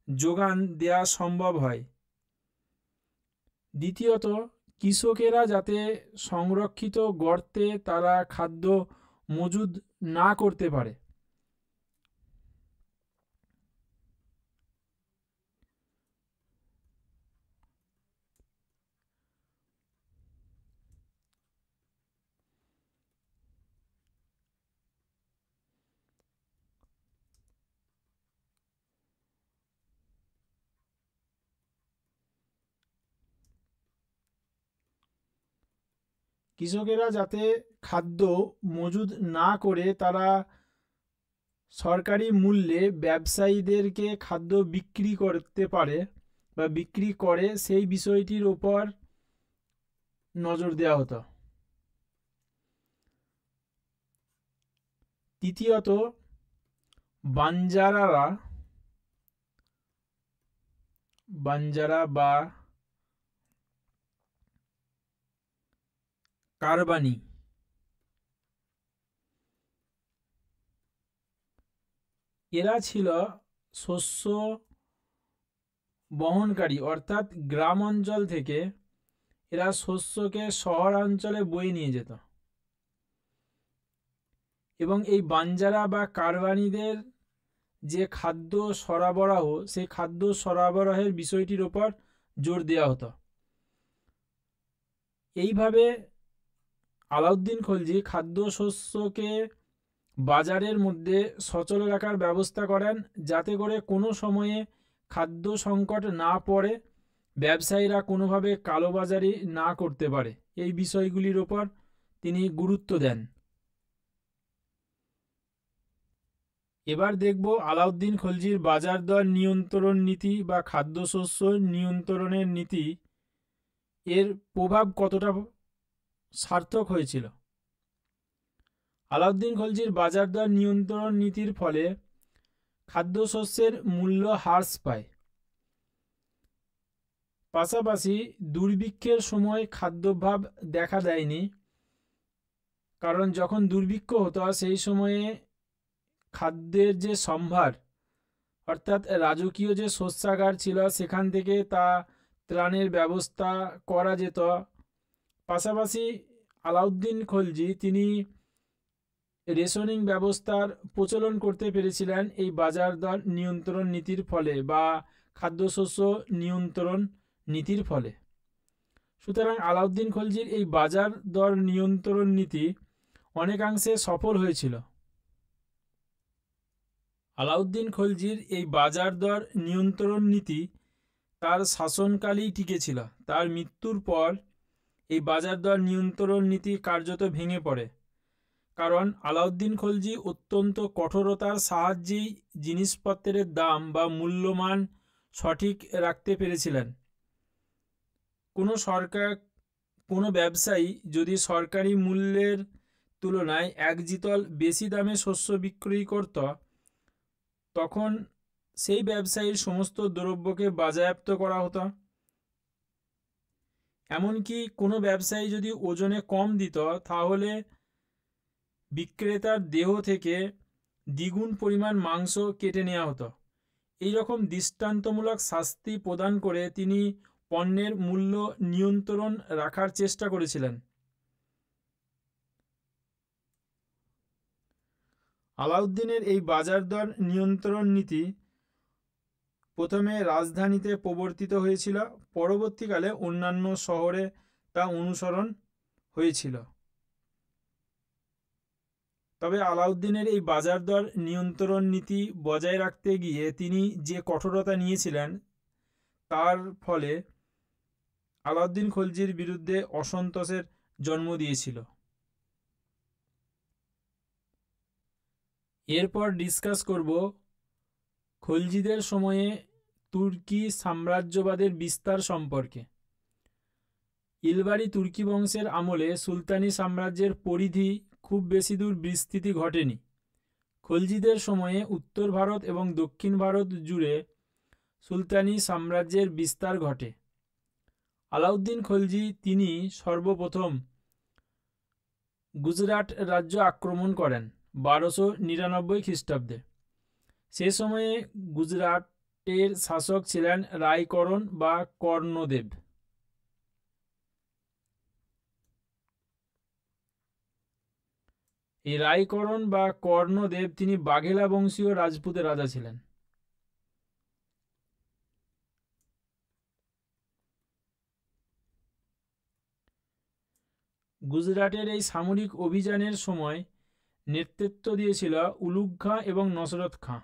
যোগান দেওয়া সম্ভব হয়। দ্বিতীয়ত, কৃষকেরা যাতে সংরক্ষিত গর্তে তারা খাদ্য মজুদ না করতে পারে। কৃষকেরা যাতে খাদ্য মজুদ না করে তারা সরকারি মূল্যে ব্যবসায়ীদেরকে খাদ্য বিক্রি করতে পারে বা বিক্রি করে সেই বিষয়টির উপর নজর দেওয়া হতো। তৃতীয়ত, বাঞ্জারা বা কারবানি এরা ছিল শস্য বহনকারী, অর্থাৎ গ্রাম অঞ্চল থেকে এরা শস্যকে শহরাঞ্চলে বয়ে নিয়ে যেত এবং এই বাঞ্জারা বা কারবানিদের যে খাদ্য সরবরাহ, সেই খাদ্য সরবরাহের বিষয়টির ওপর জোর দেওয়া হতো। এইভাবে আলাউদ্দিন খলজি খাদ্যশস্যকে বাজারের মধ্যে সচল রাখার ব্যবস্থা করেন, যাতে করে কোনো সময়ে খাদ্য সংকট না পড়ে, ব্যবসায়ীরা কোনোভাবে কালোবাজারি না করতে পারে। এই বিষয়গুলির ওপর তিনি গুরুত্ব দেন। এবার দেখব আলাউদ্দিন খলজির বাজার দর নিয়ন্ত্রণ নীতি বা খাদ্যশস্য নিয়ন্ত্রণের নীতি এর প্রভাব কতটা সার্থক হয়েছিল। আলাউদ্দিন খলজির বাজার দর নিয়ন্ত্রণ নীতির ফলে খাদ্যশস্যের মূল্য হ্রাস পায়। পাশাপাশি দুর্ভিক্ষের সময় খাদ্যাভাব দেখা দেয়নি, কারণ যখন দুর্ভিক্ষ হতো সেই সময়ে খাদ্যের যে সম্ভার, অর্থাৎ রাজকীয় যে শস্যাগার ছিল সেখান থেকে তা ত্রাণের ব্যবস্থা করা যেত। পাশাপাশি আলাউদ্দিন খলজি তিনি রেশনিং ব্যবস্থার প্রচলন করতে পেরেছিলেন এই বাজার দর নিয়ন্ত্রণ নীতির ফলে বা খাদ্যশস্য নিয়ন্ত্রণ নীতির ফলে। সুতরাং আলাউদ্দিন খলজির এই বাজার দর নিয়ন্ত্রণ নীতি অনেকাংশে সফল হয়েছিল। আলাউদ্দিন খলজির এই বাজার দর নিয়ন্ত্রণ নীতি তার শাসনকালেই টিকেছিল। তার মৃত্যুর পর এই বাজার দর নিয়ন্ত্রণ নীতি কার্যত ভেঙে পড়ে, কারণ আলাউদ্দিন খলজি অত্যন্ত কঠোরতার সাহায্যেই জিনিসপত্রের দাম বা মূল্যমান সঠিক রাখতে পেরেছিলেন। কোনো ব্যবসায়ী যদি সরকারি মূল্যের তুলনায় এক জিতল বেশি দামে শস্য বিক্রি করত, তখন সেই ব্যবসায়ীর সমস্ত দ্রব্যকে বাজেয়াপ্ত করা হতো। এমনকি কোনো ব্যবসায়ী যদি ওজনে কম দিত, তাহলে বিক্রেতার দেহ থেকে দ্বিগুণ পরিমাণ মাংস কেটে নেওয়া হতো। এই রকম দৃষ্টান্তমূলক শাস্তি প্রদান করে তিনি পণ্যের মূল্য নিয়ন্ত্রণ রাখার চেষ্টা করেছিলেন। আলাউদ্দিনের এই বাজার দর নিয়ন্ত্রণ নীতি প্রথমে রাজধানীতে প্রবর্তিত হয়েছিল, পরবর্তীকালে অন্যান্য শহরে তা অনুসরণ হয়েছিল। তবে আলাউদ্দিনের এই বাজার দর নিয়ন্ত্রণ নীতি বজায় রাখতে গিয়ে তিনি যে কঠোরতা নিয়েছিলেন, তার ফলে আলাউদ্দিন খলজির বিরুদ্ধে অসন্তোষের জন্ম দিয়েছিল। এরপর ডিসকাস করব খলজিদের সময়ে তুর্কি সাম্রাজ্যবাদের বিস্তার সম্পর্কে। ইলবারি তুর্কি বংশের আমলে সুলতানি সাম্রাজ্যের পরিধি খুব বেশি দূর বিস্তৃতি ঘটেনি। খলজিদের সময়ে উত্তর ভারত এবং দক্ষিণ ভারত জুড়ে সুলতানি সাম্রাজ্যের বিস্তার ঘটে। আলাউদ্দিন খলজি তিনি সর্বপ্রথম গুজরাট রাজ্য আক্রমণ করেন 1299 খ্রিস্টাব্দে। সে সময়ে গুজরাটের শাসক ছিলেন রায়করণ বা কর্ণদেব। এই রায়করণ বা কর্ণদেব তিনি বাঘেলা বংশীয় রাজপুতের রাজা ছিলেন। গুজরাটের এই সামরিক অভিযানের সময় নেতৃত্ব দিয়েছিল উলুগ খাঁ এবং নসরত খাঁ।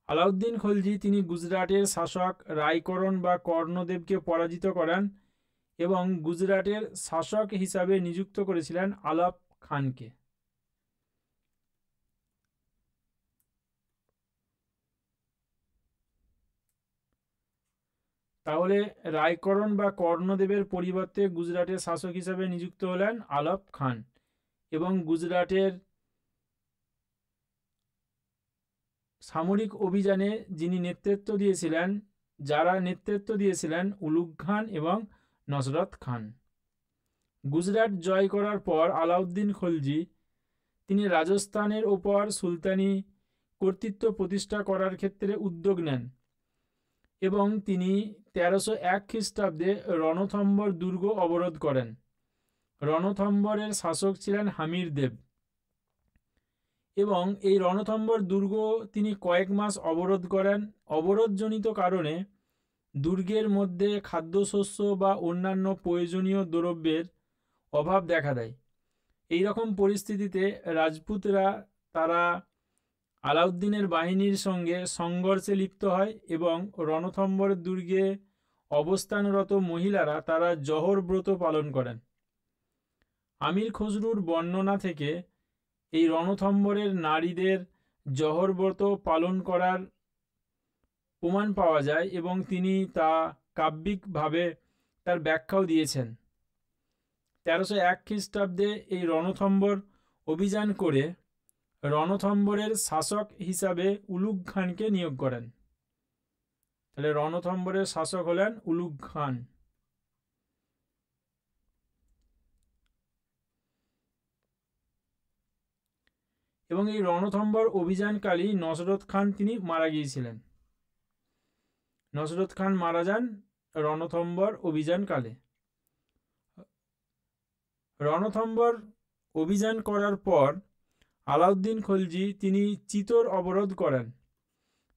আলাউদ্দিন খলজি তিনি গুজরাটের শাসক রায়করণ বা কর্ণদেবকে পরাজিত করেন এবং গুজরাটের শাসক হিসাবে নিযুক্ত করেছিলেন আলাপ খানকে। তাহলে রায়করণ বা কর্ণদেবের পরিবর্তে গুজরাটের শাসক হিসাবে নিযুক্ত হলেন আলাপ খান এবং গুজরাটের সামরিক অভিযানে যারা নেতৃত্ব দিয়েছিলেন উলুগ খান এবং নসরত খান। গুজরাট জয় করার পর আলাউদ্দিন খলজি তিনি রাজস্থানের ওপর সুলতানি কর্তৃত্ব প্রতিষ্ঠা করার ক্ষেত্রে উদ্যোগ নেন এবং তিনি 1301 খ্রিস্টাব্দে রণথম্বর দুর্গ অবরোধ করেন। রণথম্বরের শাসক ছিলেন হামির দেব এবং এই রণথম্বর দুর্গ তিনি কয়েক মাস অবরোধ করেন। অবরোধজনিত কারণে দুর্গের মধ্যে খাদ্যশস্য বা অন্যান্য প্রয়োজনীয় দ্রব্যের অভাব দেখা দেয়। এই রকম পরিস্থিতিতে রাজপুতরা তারা আলাউদ্দিনের বাহিনীর সঙ্গে সংঘর্ষে লিপ্ত হয় এবং রণথম্বর দুর্গে অবস্থানরত মহিলারা তারা জহর ব্রত পালন করেন। আমির খসরুর বর্ণনা থেকে এই রণথম্বরের নারীদের জহর ব্রত পালন করার প্রমাণ পাওয়া যায় এবং তিনি তা কাব্যিকভাবে তার ব্যাখ্যাও দিয়েছেন। 1301 খ্রিস্টাব্দে এই রণথম্বর অভিযান করে রণথম্বরের শাসক হিসাবে উলুগ খানকে নিয়োগ করেন। তাহলে রণথম্বরের শাসক হলেন উলুগ খান। এবং এই রণথম্বর অভিযানকালী নসরত খান তিনি মারা গিয়েছিলেন। নসরত খান মারা যান রণথম্বর অভিযানকালে। রণথম্বর অভিযান করার পর আলাউদ্দিন খলজি তিনি চিতোর অবরোধ করেন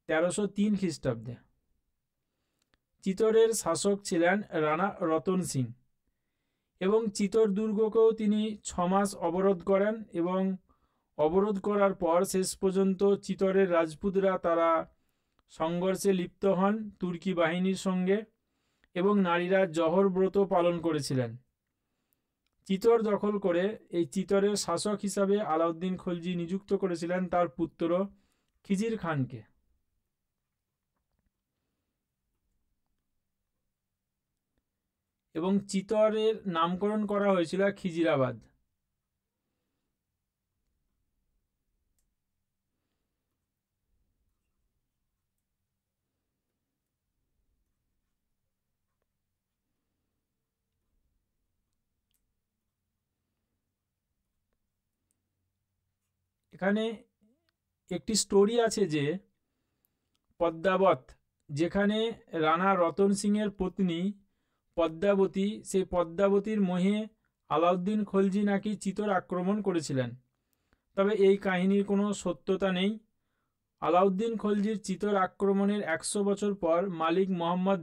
1303 খ্রিস্টাব্দে। চিতোরের শাসক ছিলেন রানা রতন সিং এবং চিতোর দুর্গকেও তিনি 6 মাস অবরোধ করেন এবং অবরোধ করার পর শেষ পর্যন্ত চিতোরের রাজপুতরা তারা সংঘর্ষে লিপ্ত হন তুর্কি বাহিনীর সঙ্গে এবং নারীরা জহর ব্রত পালন করেছিলেন। চিতোর দখল করে এই চিতোরের শাসক হিসাবে আলাউদ্দিন খলজি নিযুক্ত করেছিলেন তার পুত্র খিজির খানকে। এবং চিতোরের নামকরণ করা হয়েছিল খিজিরাবাদ। এখানে একটি স্টোরি আছে যে পদ্মাবত, যেখানে রানা রতন সিংয়ের পত্নী পদ্মাবতী, সেই পদ্মাবতীর মোহে আলাউদ্দিন খলজি নাকি চিতোর আক্রমণ করেছিলেন, তবে এই কাহিনীর কোনো সত্যতা নেই। আলাউদ্দিন খলজির চিতোর আক্রমণের 100 বছর পর মালিক মোহাম্মদ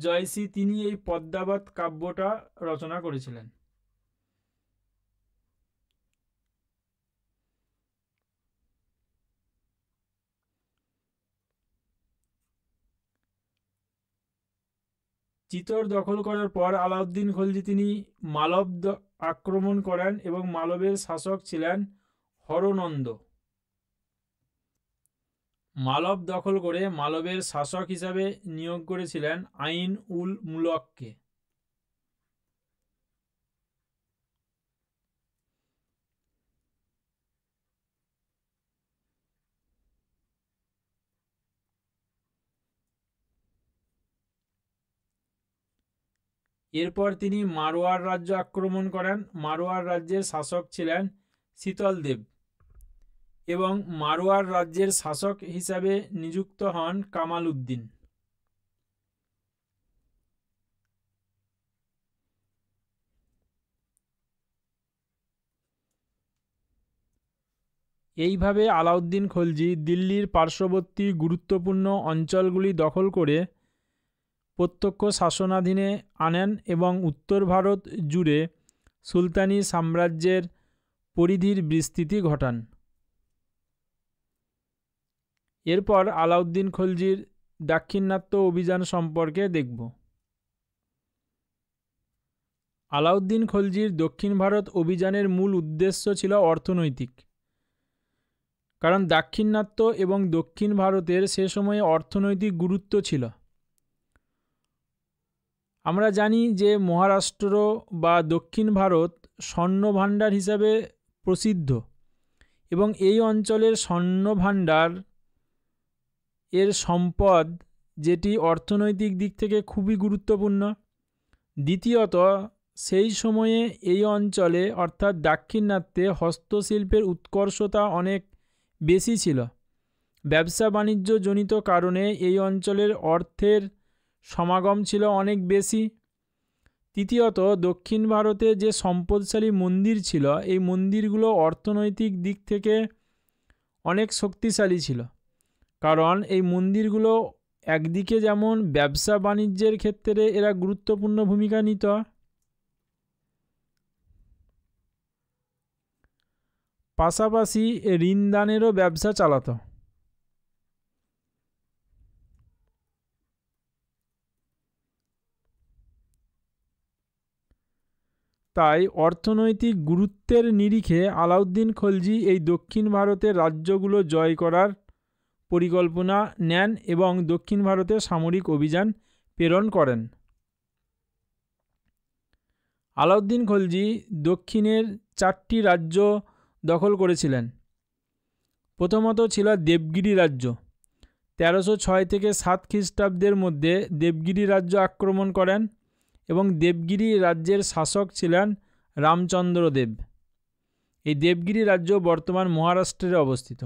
জয়সি তিনি এই পদ্মাবত কাব্যটা রচনা করেছিলেন। চিতোর দখল করার পর আলাউদ্দিন খলজি তিনি মালব আক্রমণ করেন এবং মালবের শাসক ছিলেন হরনন্দ। মালব দখল করে মালবের শাসক হিসাবে নিয়োগ করেছিলেন আইন উল মুলককে। এরপর তিনি মারওয়ার রাজ্য আক্রমণ করেন। মারওয়ার রাজ্যের শাসক ছিলেন শীতলদেব এবং মারওয়ার রাজ্যের শাসক হিসাবে নিযুক্ত হন কামাল উদ্দিন। এইভাবে আলাউদ্দিন খলজি দিল্লির পার্শ্ববর্তী গুরুত্বপূর্ণ অঞ্চলগুলি দখল করে প্রত্যক্ষ শাসনাধীনে আনেন এবং উত্তর ভারত জুড়ে সুলতানি সাম্রাজ্যের পরিধির বিস্তৃতি ঘটান। এরপর আলাউদ্দিন খলজির দাক্ষিণাত্য অভিযান সম্পর্কে দেখব। আলাউদ্দিন খলজির দক্ষিণ ভারত অভিযানের মূল উদ্দেশ্য ছিল অর্থনৈতিক, কারণ দাক্ষিণাত্য এবং দক্ষিণ ভারতের সে সময়ে অর্থনৈতিক গুরুত্ব ছিল। আমরা জানি যে মহারাষ্ট্র বা দক্ষিণ ভারত স্বর্ণভাণ্ডার হিসাবে প্রসিদ্ধ এবং এই অঞ্চলের স্বর্ণভাণ্ডার এর সম্পদ যেটি অর্থনৈতিক দিক থেকে খুবই গুরুত্বপূর্ণ। দ্বিতীয়ত, সেই সময়ে এই অঞ্চলে অর্থাৎ দাক্ষিণাত্যে হস্তশিল্পের উৎকর্ষতা অনেক বেশি ছিল। ব্যবসা বাণিজ্য জনিত কারণে এই অঞ্চলের অর্থের সমাগম ছিল অনেক বেশি। তৃতীয়ত, দক্ষিণ ভারতে যে সম্পদশালী মন্দির ছিল, এই মন্দিরগুলো অর্থনৈতিক দিক থেকে অনেক শক্তিশালী ছিল, কারণ এই মন্দিরগুলো একদিকে যেমন ব্যবসা বাণিজ্যের ক্ষেত্রে এরা গুরুত্বপূর্ণ ভূমিকা নিত, পাশাপাশি ঋণদানেরও ব্যবসা চালাত। তাই অর্থনৈতিক গুরুত্বের নিরিখে আলাউদ্দিন খলজি এই দক্ষিণ ভারতের রাজ্যগুলো জয় করার পরিকল্পনা নেন এবং দক্ষিণ ভারতে সামরিক অভিযান প্রেরণ করেন। আলাউদ্দিন খলজি দক্ষিণের 4টি রাজ্য দখল করেছিলেন। প্রথমত ছিল দেবগিরি রাজ্য। 1306 থেকে 7 খ্রিস্টাব্দের মধ্যে দেবগিরি রাজ্য আক্রমণ করেন এবং দেবগিরি রাজ্যের শাসক ছিলেন রামচন্দ্র দেব। এই দেবগিরি রাজ্য বর্তমান মহারাষ্ট্রে অবস্থিত।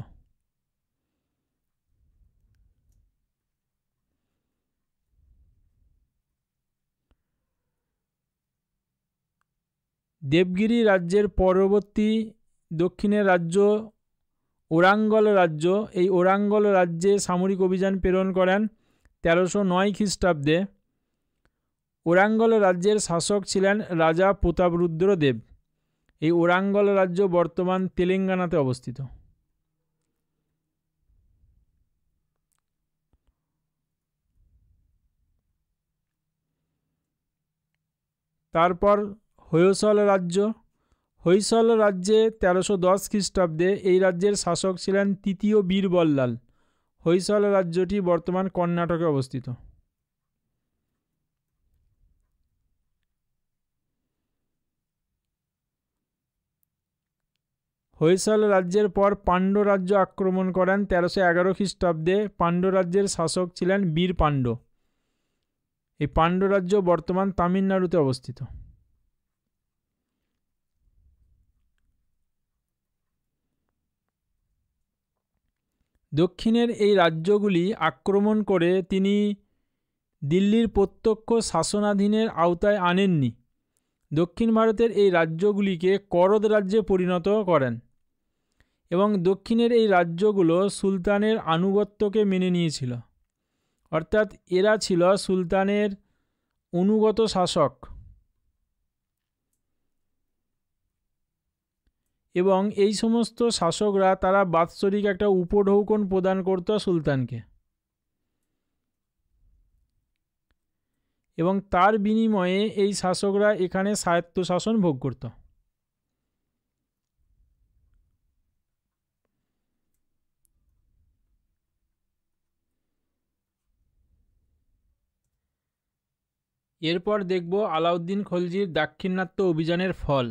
দেবগিরি রাজ্যের পরবর্তী দক্ষিণের রাজ্য ওরাঙ্গল রাজ্য। এই ওরাঙ্গল রাজ্যে সামরিক অভিযান প্রেরণ করেন 1309 খ্রিস্টাব্দে। ওরাঙ্গল রাজ্যের শাসক ছিলেন রাজা প্রতাপরুদ্র দেব। এই ওরাঙ্গল রাজ্য বর্তমান তেলেঙ্গানাতে অবস্থিত। তারপর হৈসল রাজ্য। হৈসল রাজ্যে 1310 খ্রিস্টাব্দে এই রাজ্যের শাসক ছিলেন তৃতীয় বীরবল্লাল। হৈসল রাজ্যটি বর্তমান কর্ণাটকে অবস্থিত। হৈসল রাজ্যের পর পাণ্ড্য রাজ্য আক্রমণ করেন 1311 খ্রিস্টাব্দে। পাণ্ড্য রাজ্যের শাসক ছিলেন বীর পাণ্ড্য। এই পাণ্ড্য রাজ্য বর্তমান তামিলনাড়ুতে অবস্থিত। দক্ষিণের এই রাজ্যগুলি আক্রমণ করে তিনি দিল্লির প্রত্যক্ষ শাসনাধীনের আওতায় আনেননি। দক্ষিণ ভারতের এই রাজ্যগুলিকে করদ রাজ্যে পরিণত করেন এবং দক্ষিণের এই রাজ্যগুলো সুলতানের আনুগত্যকে মেনে নিয়েছিল, অর্থাৎ এরা ছিল সুলতানের অনুগত শাসক এবং এই সমস্ত শাসকরা তারা বাৎসরিক একটা উপঢৌকন প্রদান করত সুলতানকে এবং তার বিনিময়ে এই শাসকরা এখানে স্বায়ত্তশাসন ভোগ করত। এরপর দেখব আলাউদ্দিন খলজির দাক্ষিণাত্য অভিযানের ফল।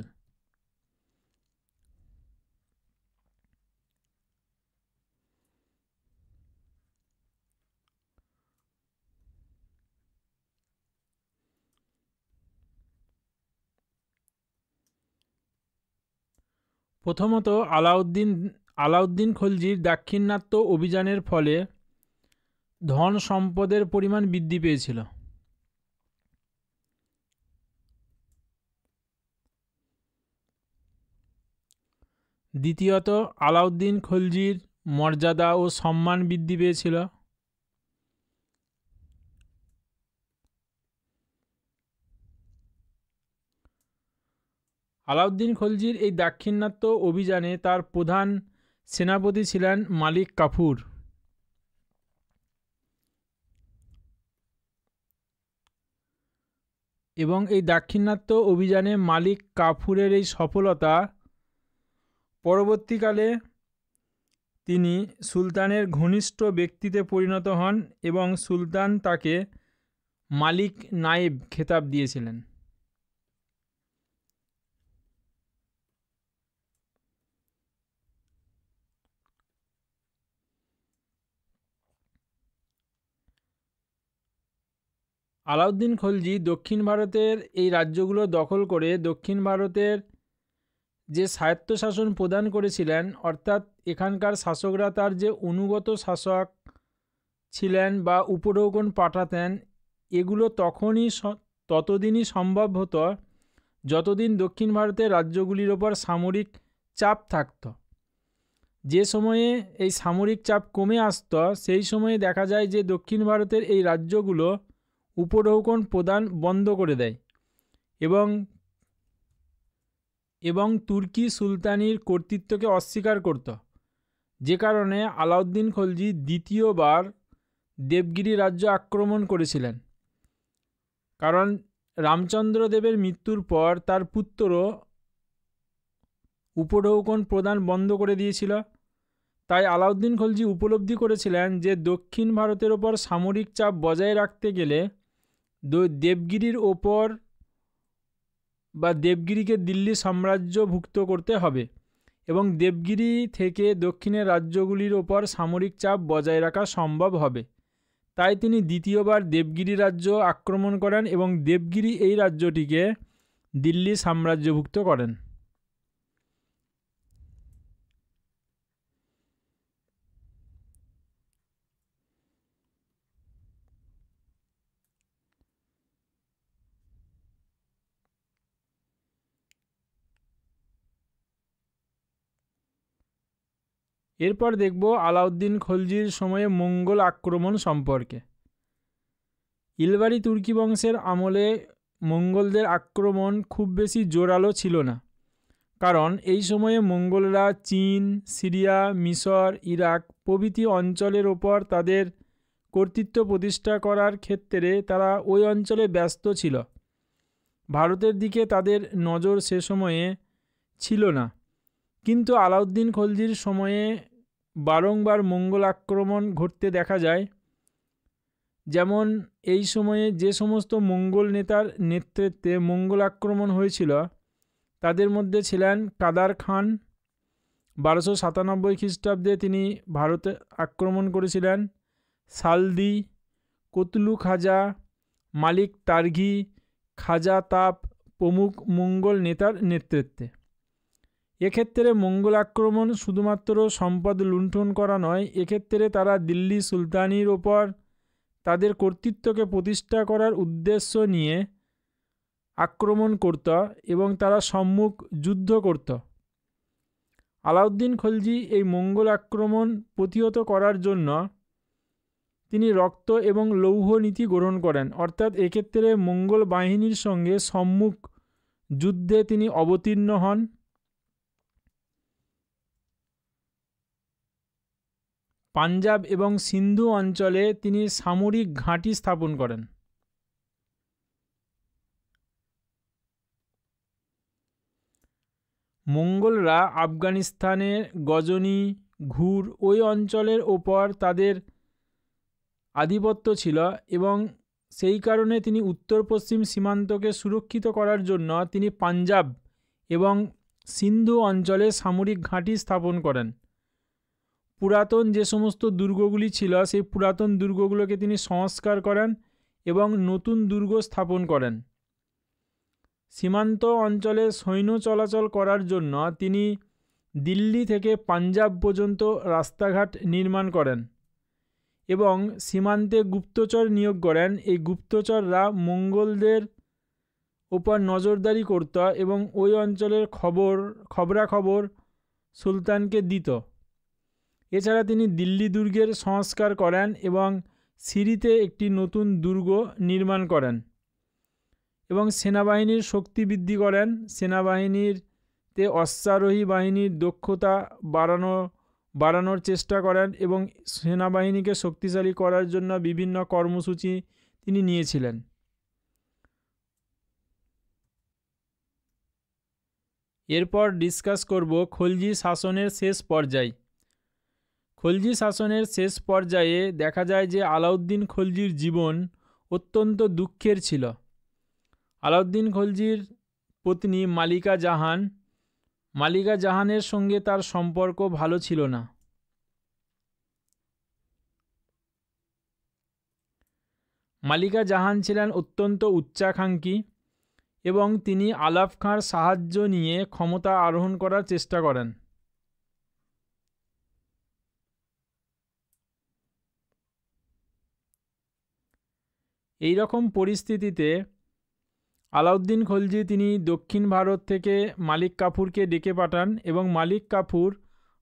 প্রথমত আলাউদ্দিন খলজির দাক্ষিণাত্য অভিযানের ফলে ধন সম্পদের পরিমাণ বৃদ্ধি পেয়েছিল। দ্বিতীয়ত, আলাউদ্দিন খলজির মর্যাদা ও সম্মান বৃদ্ধি পেয়েছিল। আলাউদ্দিন খলজির এই দাক্ষিণাত্য অভিযানে তার প্রধান সেনাপতি ছিলেন মালিক কাফুর। এবং এই দাক্ষিণাত্য অভিযানে মালিক কাফুরের এই সফলতা পরবর্তীকালে তিনি সুলতানের ঘনিষ্ঠ ব্যক্তিতে পরিণত হন এবং সুলতান তাকে মালিক নায়েব খেতাব দিয়েছিলেন। আলাউদ্দিন খলজি দক্ষিণ ভারতের এই রাজ্যগুলো দখল করে দক্ষিণ ভারতের যে স্বায়ত্তশাসন প্রদান করেছিলেন, অর্থাৎ এখানকার শাসকরা তার যে অনুগত শাসক ছিলেন বা উপঢৌকন পাঠাতেন, এগুলো ততদিনই সম্ভব হতো যতদিন দক্ষিণ ভারতের রাজ্যগুলির ওপর সামরিক চাপ থাকত। যে সময়ে এই সামরিক চাপ কমে আসত, সেই সময়ে দেখা যায় যে দক্ষিণ ভারতের এই রাজ্যগুলো উপঢৌকন প্রদান বন্ধ করে দেয় এবং তুর্কি সুলতানির কর্তৃত্বকে অস্বীকার করত, যে কারণে আলাউদ্দিন খলজি দ্বিতীয়বার দেবগিরি রাজ্য আক্রমণ করেছিলেন। কারণ রামচন্দ্র দেবের মৃত্যুর পর তার পুত্রও উপঢৌকন প্রদান বন্ধ করে দিয়েছিল। তাই আলাউদ্দিন খলজি উপলব্ধি করেছিলেন যে দক্ষিণ ভারতের ওপর সামরিক চাপ বজায় রাখতে গেলে দেবগিরির ওপর বা দেবগিরিকে দিল্লি সাম্রাজ্যভুক্ত করতে হবে এবং দেবগিরি থেকে দক্ষিণের রাজ্যগুলির ওপর সামরিক চাপ বজায় রাখা সম্ভব হবে। তাই তিনি দ্বিতীয়বার দেবগিরি রাজ্য আক্রমণ করেন এবং দেবগিরি এই রাজ্যটিকে দিল্লি সাম্রাজ্যভুক্ত করেন। এরপর দেখব আলাউদ্দিন খলজির সময়ে মঙ্গল আক্রমণ সম্পর্কে। ইলবারি তুর্কি বংশের আমলে মঙ্গলদের আক্রমণ খুব বেশি জোরালো ছিল না, কারণ এই সময়ে মঙ্গলরা চীন, সিরিয়া, মিশর, ইরাক প্রভৃতি অঞ্চলের ওপর তাদের কর্তৃত্ব প্রতিষ্ঠা করার ক্ষেত্রে তারা ওই অঞ্চলে ব্যস্ত ছিল। ভারতের দিকে তাদের নজর সে সময়ে ছিল না। কিন্তু আলাউদ্দিন খলজির সময়ে বারংবার মঙ্গল আক্রমণ ঘটতে দেখা যায়। যেমন এই সময়ে যে সমস্ত মঙ্গল নেতার নেতৃত্বে মঙ্গল আক্রমণ হয়েছিল তাদের মধ্যে ছিলেন কাদার খান। 1297 খ্রিস্টাব্দে তিনি ভারতে আক্রমণ করেছিলেন। সালদি, কতলু খাজা, মালিক তার্ঘি, খাজা তাপ প্রমুখ মঙ্গল নেতার নেতৃত্বে। এক্ষেত্রে মঙ্গল আক্রমণ শুধুমাত্র সম্পদ লুণ্ঠন করা নয়, এক্ষেত্রে তারা দিল্লি সুলতানির ওপর তাদের কর্তৃত্বকে প্রতিষ্ঠা করার উদ্দেশ্য নিয়ে আক্রমণ করত এবং তারা সম্মুখ যুদ্ধ করত। আলাউদ্দিন খলজি এই মঙ্গল আক্রমণ প্রতিহত করার জন্য তিনি রক্ত এবং লৌহ নীতি গ্রহণ করেন, অর্থাৎ এক্ষেত্রে মঙ্গল বাহিনীর সঙ্গে সম্মুখ যুদ্ধে তিনি অবতীর্ণ হন। পাঞ্জাব এবং সিন্ধু অঞ্চলে তিনি সামরিক ঘাঁটি স্থাপন করেন। মঙ্গলরা আফগানিস্তানের গজনি, ঘুর ওই অঞ্চলের ওপর তাদের আধিপত্য ছিল এবং সেই কারণে তিনি উত্তর পশ্চিম সীমান্তকে সুরক্ষিত করার জন্য তিনি পাঞ্জাব এবং সিন্ধু অঞ্চলে সামরিক ঘাঁটি স্থাপন করেন। পুরাতন যে সমস্ত দুর্গগুলি ছিল সেই পুরাতন দুর্গগুলোকে তিনি সংস্কার করেন এবং নতুন দুর্গ স্থাপন করেন। সীমান্ত অঞ্চলে সৈন্য চলাচল করার জন্য তিনি দিল্লি থেকে পাঞ্জাব পর্যন্ত রাস্তাঘাট নির্মাণ করেন এবং সীমান্তে গুপ্তচর নিয়োগ করেন। এই গুপ্তচররা মঙ্গলদের উপর নজরদারি করত এবং ওই অঞ্চলের খবরাখবর সুলতানকে দিত। এছাড়া তিনি দিল্লি দুর্গের সংস্কার করেন এবং সিরিতে একটি নতুন দুর্গ নির্মাণ করেন এবং সেনাবাহিনীর শক্তি বৃদ্ধি করেন। সেনাবাহিনীতে অশ্বারোহী বাহিনীর দক্ষতা বাড়ানোর চেষ্টা করেন এবং সেনাবাহিনীকে শক্তিশালী করার জন্য বিভিন্ন কর্মসূচি তিনি নিয়েছিলেন। এরপর ডিসকাস করব খলজি শাসনের শেষ পর্যায়। খলজি শাসনের শেষ পর্যায়ে দেখা যায় যে আলাউদ্দিন খলজির জীবন অত্যন্ত দুঃখের ছিল। আলাউদ্দিন খলজির পত্নী মালিকা জাহানের সঙ্গে তার সম্পর্ক ভালো ছিল না। মালিকা জাহান ছিলেন অত্যন্ত উচ্চাকাঙ্ক্ষী এবং তিনি আলাপ খাঁর সাহায্য নিয়ে ক্ষমতা আরোহণ করার চেষ্টা করেন। এই রকম পরিস্থিতিতে আলাউদ্দিন খলজি তিনি দক্ষিণ ভারত থেকে মালিক কাফুরকে ডেকে পাঠান এবং মালিক কাফুর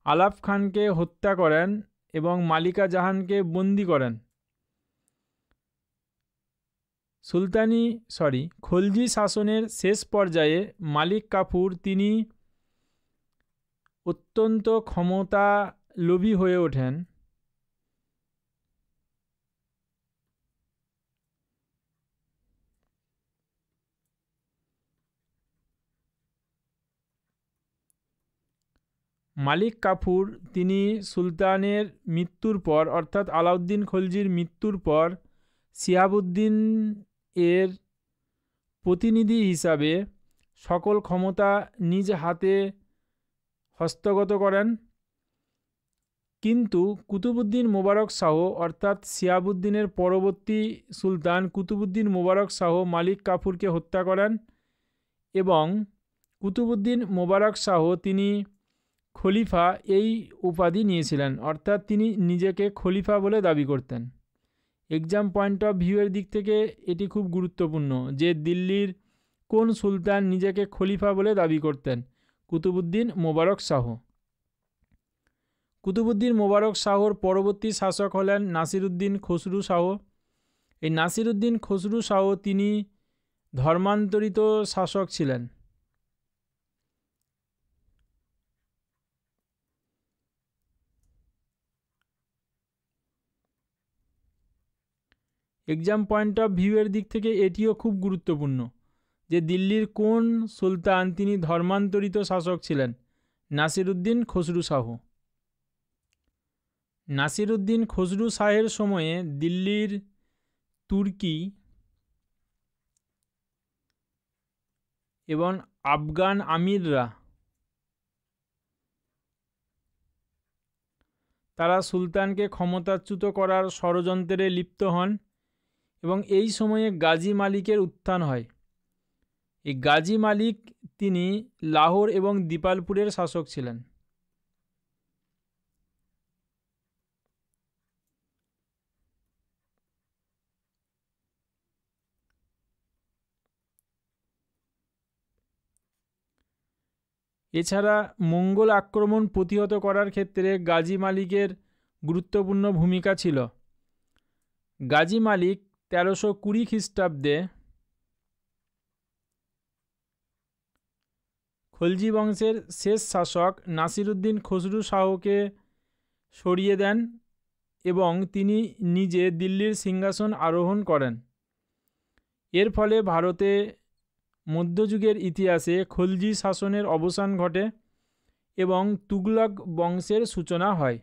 আলাপ খানকে হত্যা করেন এবং মালিকা জাহানকে বন্দী করেন। খলজি শাসনের শেষ পর্যায়ে মালিক কাফুর তিনি অত্যন্ত ক্ষমতালোভী হয়ে ওঠেন। মালিক কাফুর তিনি সুলতানের মৃত্যুর পর অর্থাৎ আলাউদ্দিন খলজির মৃত্যুর পর শিহাবুদ্দিন এর প্রতিনিধি হিসাবে সকল ক্ষমতা নিজ হাতে হস্তগত করেন। কিন্তু কুতুবউদ্দিন মোবারক শাহ অর্থাৎ শিহাবুদ্দিনের পরবর্তী সুলতান কুতুবউদ্দিন মোবারক শাহ মালিক কাফুরকে হত্যা করেন এবং কুতুবউদ্দিন মোবারক শাহ তিনি খলিফা এই উপাধি নিয়েছিলেন, অর্থাৎ তিনি নিজেকে খলিফা বলে দাবি করতেন। এক্সাম পয়েন্ট অফ ভিউয়ের দিক থেকে এটি খুব গুরুত্বপূর্ণ যে দিল্লির কোন সুলতান নিজেকে খলিফা বলে দাবি করতেন? কুতুবউদ্দিন মোবারক শাহ। কুতুবউদ্দিন মোবারক শাহর পরবর্তী শাসক হলেন নাসিরউদ্দিন খসরু শাহ। এই নাসিরউদ্দিন খসরু শাহ তিনি ধর্মান্তরিত শাসক ছিলেন। এক্সাম পয়েন্ট অফ ভিউয়ের দিক থেকে এটিও খুব গুরুত্বপূর্ণ যে দিল্লির কোন সুলতান তিনি ধর্মান্তরিত শাসক ছিলেন? নাসিরউদ্দিন খসরু শাহ। নাসিরউদ্দিন খসরু শাহের সময়ে দিল্লির তুর্কি এবং আফগান আমিররা তারা সুলতানকে ক্ষমতাচ্যুত করার ষড়যন্ত্রে লিপ্ত হন এবং এই সময়ে গাজী মালিকের উত্থান হয়। এই গাজী মালিক তিনি লাহোর এবং দিপালপুরের শাসক ছিলেন। এছাড়া মঙ্গল আক্রমণ প্রতিহত করার ক্ষেত্রে গাজী মালিকের গুরুত্বপূর্ণ ভূমিকা ছিল। গাজী মালিক 1320 খ্রিস্টাব্দে খলজি বংশের শেষ শাসক নাসিরউদ্দিন খসরু শাহকে সরিয়ে দেন এবং তিনি নিজে দিল্লির সিংহাসন আরোহণ করেন। এর ফলে ভারতে মধ্যযুগের ইতিহাসে খলজি শাসনের অবসান ঘটে এবং তুগলক বংশের সূচনা হয়।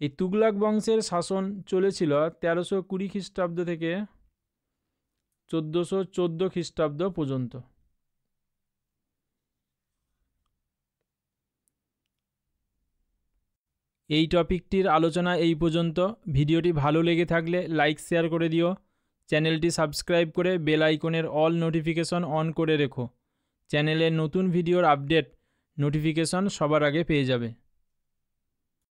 এই তুগলক বংশের শাসন চলেছিল 1320 খ্রিস্টাব্দ থেকে 1414 খ্রিস্টাব্দ পর্যন্ত। এই টপিকটির আলোচনা এই পর্যন্ত। ভিডিওটি ভালো লেগে থাকলে লাইক শেয়ার করে দিও। চ্যানেলটি সাবস্ক্রাইব করে বেল আইকনের অল নোটিফিকেশন অন করে রেখো। চ্যানেলের নতুন ভিডিওর আপডেট নোটিফিকেশন সবার আগে পেয়ে যাবে।